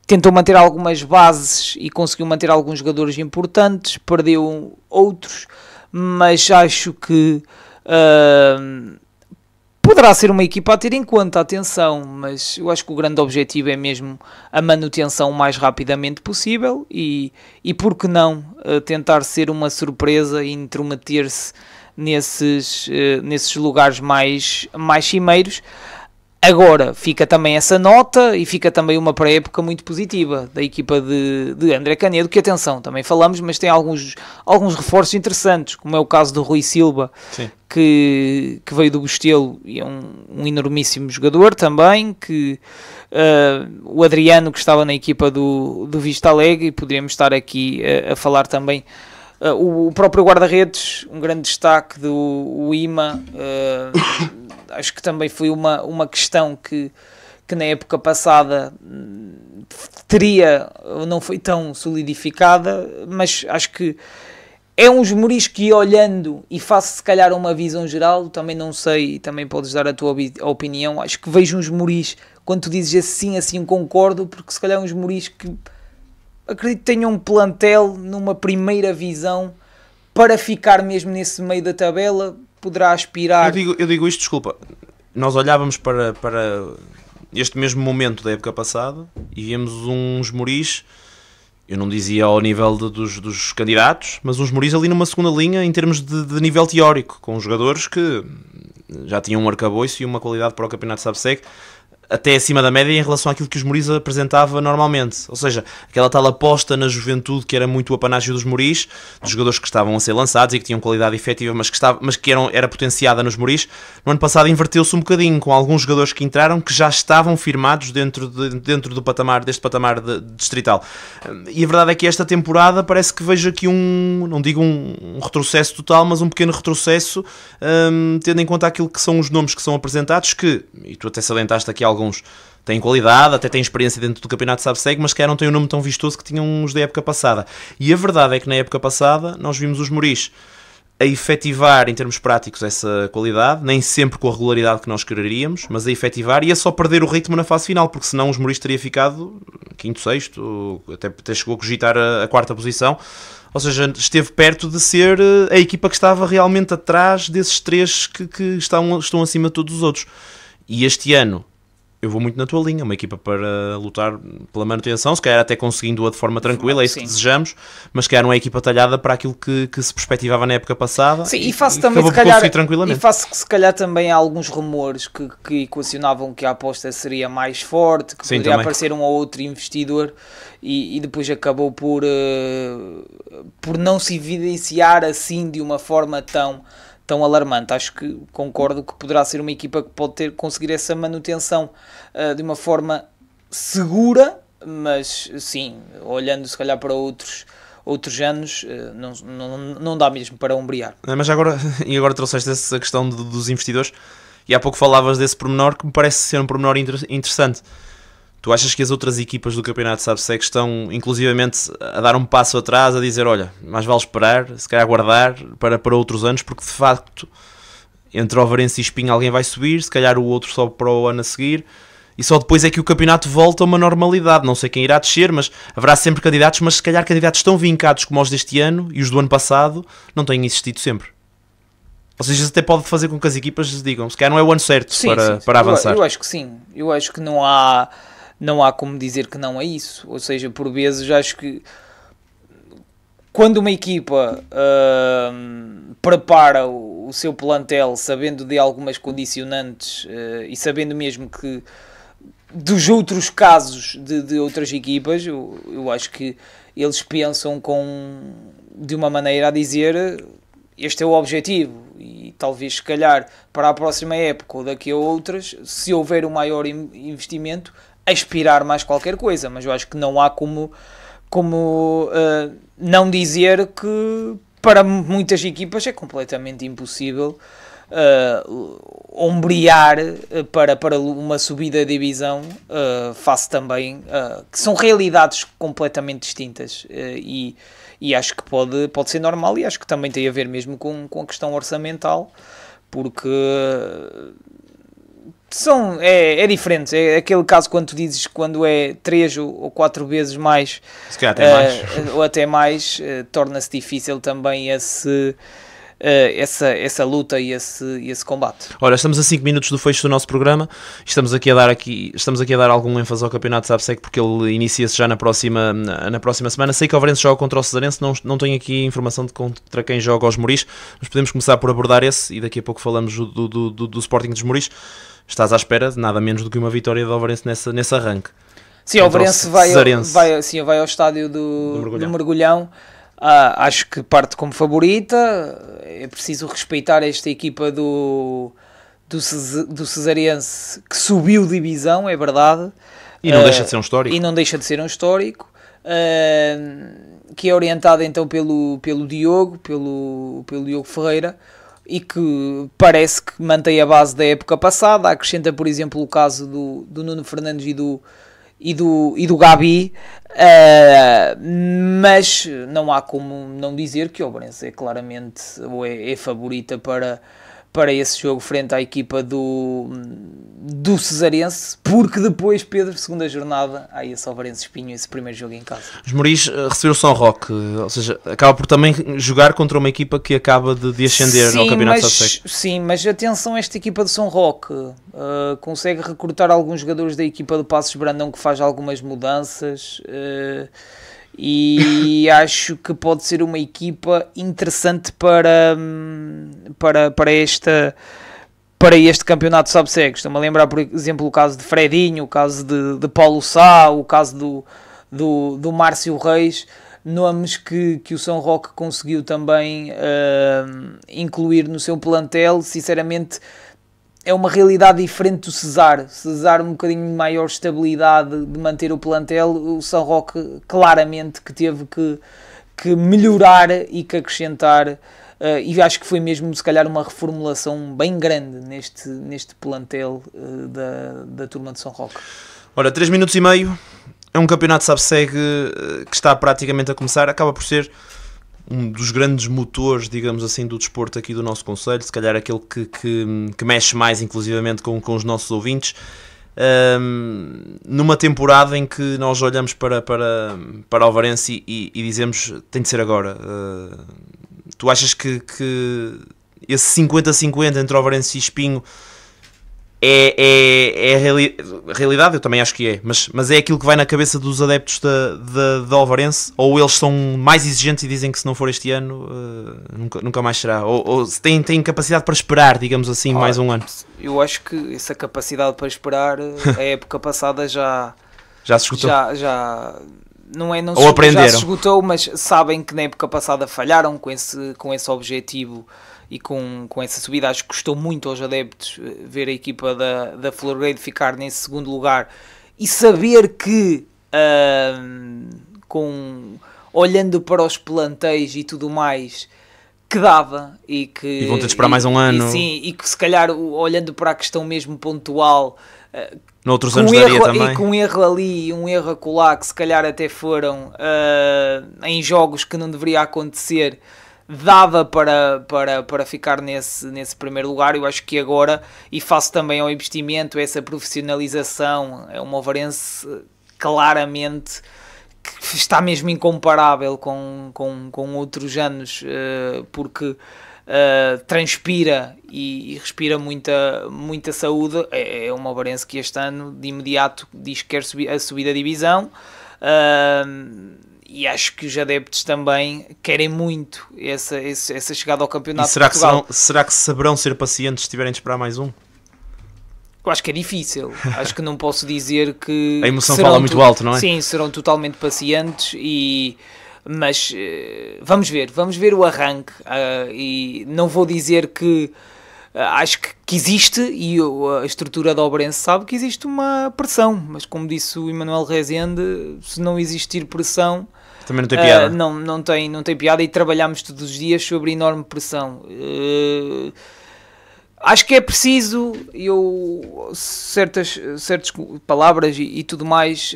tentou manter algumas bases e conseguiu manter alguns jogadores importantes, perdeu outros, mas acho que... poderá ser uma equipa a ter em conta, atenção, mas eu acho que o grande objetivo é mesmo a manutenção o mais rapidamente possível e por que não tentar ser uma surpresa e intrometer-se nesses lugares mais cimeiros. Agora, fica também essa nota e fica também uma pré-época muito positiva da equipa de André Canedo, que atenção, também falamos, mas tem alguns reforços interessantes, como é o caso do Rui Silva, que veio do Bostelo e é um enormíssimo jogador também, que o Adriano, que estava na equipa do Vista Alegre, e poderíamos estar aqui a falar também. O próprio guarda-redes, um grande destaque do IMA, acho que também foi uma questão que na época passada não foi tão solidificada, mas acho que é uns Moris que, olhando e faço se calhar uma visão geral, também não sei, também podes dar a tua opinião, acho que vejo uns Moris, quando tu dizes assim concordo, porque se calhar uns Moris que acredito que tenham um plantel numa primeira visão para ficar mesmo nesse meio da tabela, poderá aspirar... Eu digo isto, desculpa, nós olhávamos para este mesmo momento da época passada e víamos uns Moris, eu não dizia ao nível dos candidatos, mas uns Moris ali numa segunda linha em termos de nível teórico, com jogadores que já tinham um arcabouço e uma qualidade para o Campeonato de Sabseg. até acima da média em relação àquilo que os Moris apresentava normalmente. Ou seja, aquela tal aposta na juventude que era muito o apanágio dos Moris, dos jogadores que estavam a ser lançados e que tinham qualidade efetiva, mas que era potenciada nos Moris. No ano passado inverteu-se um bocadinho, com alguns jogadores que entraram que já estavam firmados dentro do patamar, deste patamar distrital. E a verdade é que esta temporada parece que vejo aqui não digo um retrocesso total, mas um pequeno retrocesso, tendo em conta aquilo que são os nomes que são apresentados, e tu até salientaste aqui alguns têm qualidade, até têm experiência dentro do campeonato de Sabseg, mas que não têm um nome tão vistoso que tinham os da época passada. E a verdade é que na época passada nós vimos os Moris a efetivar em termos práticos essa qualidade, nem sempre com a regularidade que nós quereríamos, mas a efetivar, e a só perder o ritmo na fase final, porque senão os Moris teria ficado quinto, sexto, até chegou a cogitar a quarta posição. Ou seja, esteve perto de ser a equipa que estava realmente atrás desses três que estão acima de todos os outros. E este ano, eu vou muito na tua linha, uma equipa para lutar pela manutenção, se calhar até conseguindo-a de forma tranquila, é isso que desejamos, mas se calhar não é a equipa talhada para aquilo que se perspectivava na época passada. Sim, e faço também, se calhar também há alguns rumores que equacionavam que a aposta seria mais forte, que poderia também aparecer um ou outro investidor, e depois acabou por não se evidenciar assim de uma forma tão alarmante. Acho que concordo que poderá ser uma equipa que pode conseguir essa manutenção de uma forma segura, mas sim, olhando se calhar para outros anos, não dá mesmo para ombrear. Mas agora trouxeste essa questão dos investidores, e há pouco falavas desse pormenor que me parece ser um pormenor interessante. Tu achas que as outras equipas do campeonato de Sabseg estão inclusivamente a dar um passo atrás, a dizer, olha, mais vale esperar, se calhar aguardar para outros anos, porque de facto entre Ovarense e Espinho alguém vai subir, se calhar o outro sobe para o ano a seguir, e só depois é que o campeonato volta a uma normalidade. Não sei quem irá descer, mas haverá sempre candidatos, mas se calhar candidatos tão vincados como os deste ano e os do ano passado não têm existido sempre. Ou seja, isso até pode fazer com que as equipas digam, se calhar não é o ano certo para avançar. Eu acho que sim, eu acho que não há como dizer que não é isso. Ou seja, por vezes acho que quando uma equipa prepara o seu plantel sabendo de algumas condicionantes e sabendo mesmo que dos outros casos de outras equipas, eu acho que eles pensam de uma maneira a dizer, este é o objetivo, e talvez se calhar para a próxima época ou daqui a outras, se houver um maior investimento, aspirar mais qualquer coisa. Mas eu acho que não há como não dizer que para muitas equipas é completamente impossível ombrear para uma subida de divisão, face também que são realidades completamente distintas, e acho que pode ser normal, e acho que também tem a ver mesmo com a questão orçamental, porque é diferente. É aquele caso quando tu dizes quando é 3 ou 4 vezes mais, se calhar até mais. Ou até mais, torna-se difícil também essa luta e esse combate. Olha, estamos a 5 minutos do fecho do nosso programa, estamos aqui a dar algum ênfase ao campeonato de Sabseg, porque ele inicia-se já na próxima semana. Sei que o Ovarense joga contra o Cesarense, não tenho aqui informação de contra quem joga aos Moris, mas podemos começar por abordar esse, e daqui a pouco falamos do Sporting dos Moris. Estás à espera de nada menos do que uma vitória do Ovarense nesse arranque. Sim, o Ovarense vai ao estádio do Mergulhão. Acho que parte como favorita. É preciso respeitar esta equipa do Cesarense, que subiu divisão, é verdade. E não deixa de ser um histórico. Que é orientado então pelo Diogo Ferreira, e que parece que mantém a base da época passada. Acrescenta, por exemplo, o caso do Nuno Fernandes e do Gabi, mas não há como não dizer que o Ovarense é claramente é favorita para esse jogo frente à equipa do Cesarense, porque depois, Pedro, segunda jornada, há esse Ovarense Espinho, esse primeiro jogo em casa. Os Moris receberam o São Roque, ou seja, acaba por também jogar contra uma equipa que acaba de ascender ao Campeonato de Sabseg. Sim, mas atenção a esta equipa do São Roque, consegue recrutar alguns jogadores da equipa do Passos Brandão, que faz algumas mudanças, e acho que pode ser uma equipa interessante para para este campeonato sub-segue. Estou-me a lembrar, por exemplo, o caso de Fredinho, o caso de Paulo Sá, o caso do Márcio Reis, nomes que o São Roque conseguiu também incluir no seu plantel. Sinceramente, é uma realidade diferente do Cesar. Cesar, um bocadinho de maior estabilidade de manter o plantel. O São Roque, claramente, que teve que melhorar e que acrescentar. E acho que foi mesmo, se calhar, uma reformulação bem grande neste plantel da turma de São Roque. Ora, 3 minutos e meio. É um campeonato sub-segue que está praticamente a começar. Acaba por ser um dos grandes motores, digamos assim, do desporto aqui do nosso concelho. Se calhar aquele que mexe mais, inclusivamente, com os nossos ouvintes. Numa temporada em que nós olhamos para Alvarense e dizemos, tem de ser agora. Tu achas que esse 50-50 entre Alvarense e Espinho é a realidade? Eu também acho que é, mas é aquilo que vai na cabeça dos adeptos da Alvarense? Ou eles são mais exigentes e dizem que se não for este ano nunca mais será? Ou se têm capacidade para esperar, digamos assim, mais um ano? Eu acho que essa capacidade para esperar, a época passada já se esgotou. Ou aprenderam. Já se esgotou, mas sabem que na época passada falharam com esse objetivo e com essa subida. Acho que custou muito aos adeptos ver a equipa da Florgrade ficar nesse segundo lugar e saber que olhando para os plantéis e tudo mais, que dava e vão ter de esperar mais um ano. Sim, e que se calhar olhando para a questão mesmo pontual, noutros anos daria também. E com um erro ali e um erro acolá, que se calhar até foram em jogos que não deveria acontecer, dava para ficar nesse primeiro lugar. Eu acho que agora, e faço também ao investimento, essa profissionalização, é uma Alvarense claramente que está mesmo incomparável com outros anos, porque transpira e respira muita saúde. É uma Alvarense que este ano de imediato diz que quer subir a divisão, e acho que os adeptos também querem muito essa chegada ao campeonato. E será de Portugal. Será que saberão ser pacientes se tiverem de esperar mais um? Eu acho que é difícil. Acho que não posso dizer que a emoção fala muito alto, não é? Sim, serão totalmente pacientes, mas vamos ver o arranque, e não vou dizer que acho que existe, e a estrutura da Alvarense sabe que existe uma pressão, mas como disse o Emanuel Rezende, se não existir pressão também não tem piada. Não tem piada, e trabalhamos todos os dias sobre enorme pressão. Acho que é preciso, certas palavras e tudo mais,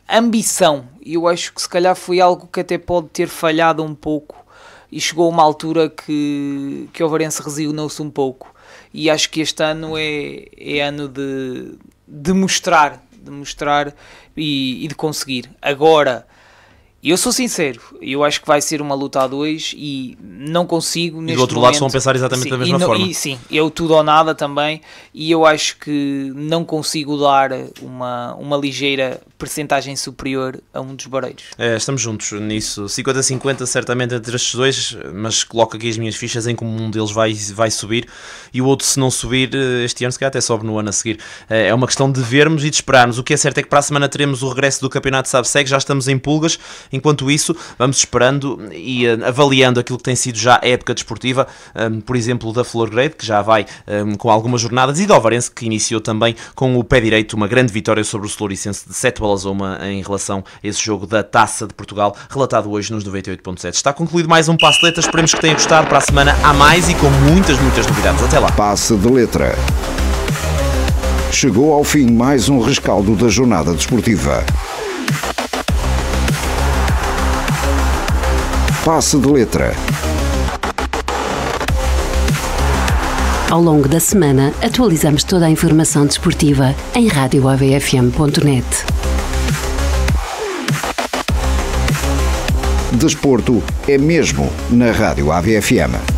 ambição. E eu acho que se calhar foi algo que até pode ter falhado um pouco, e chegou a uma altura que o Alvarense resignou-se um pouco. E acho que este ano é ano de mostrar e de conseguir. Agora, eu sou sincero, eu acho que vai ser uma luta a dois e não consigo neste momento. E do outro lado estão a pensar exatamente da mesma forma. Sim, eu tudo ou nada também, e eu acho que não consigo dar uma ligeira percentagem superior a um dos bareiros. Estamos juntos nisso, 50-50 certamente entre estes dois, mas coloco aqui as minhas fichas em como um deles vai subir e o outro, se não subir este ano, se calhar até sobe no ano a seguir. É uma questão de vermos e de esperarmos. O que é certo é que para a semana teremos o regresso do campeonato sub-segue, já estamos em pulgas. Enquanto isso, vamos esperando e avaliando aquilo que tem sido já a época desportiva, por exemplo, da Florgrade, que já vai com algumas jornadas, e da Alvarense, que iniciou também com o pé direito uma grande vitória sobre o Floricense de 7-1 em relação a esse jogo da Taça de Portugal, relatado hoje nos 98.7. Está concluído mais um Passe de Letra, esperemos que tenha gostado. Para a semana há mais e com muitas novidades. Até lá. Passe de Letra. Chegou ao fim mais um rescaldo da jornada desportiva. Passe de Letra. Ao longo da semana, atualizamos toda a informação desportiva em radioavfm.net. Desporto é mesmo na Rádio AVFM.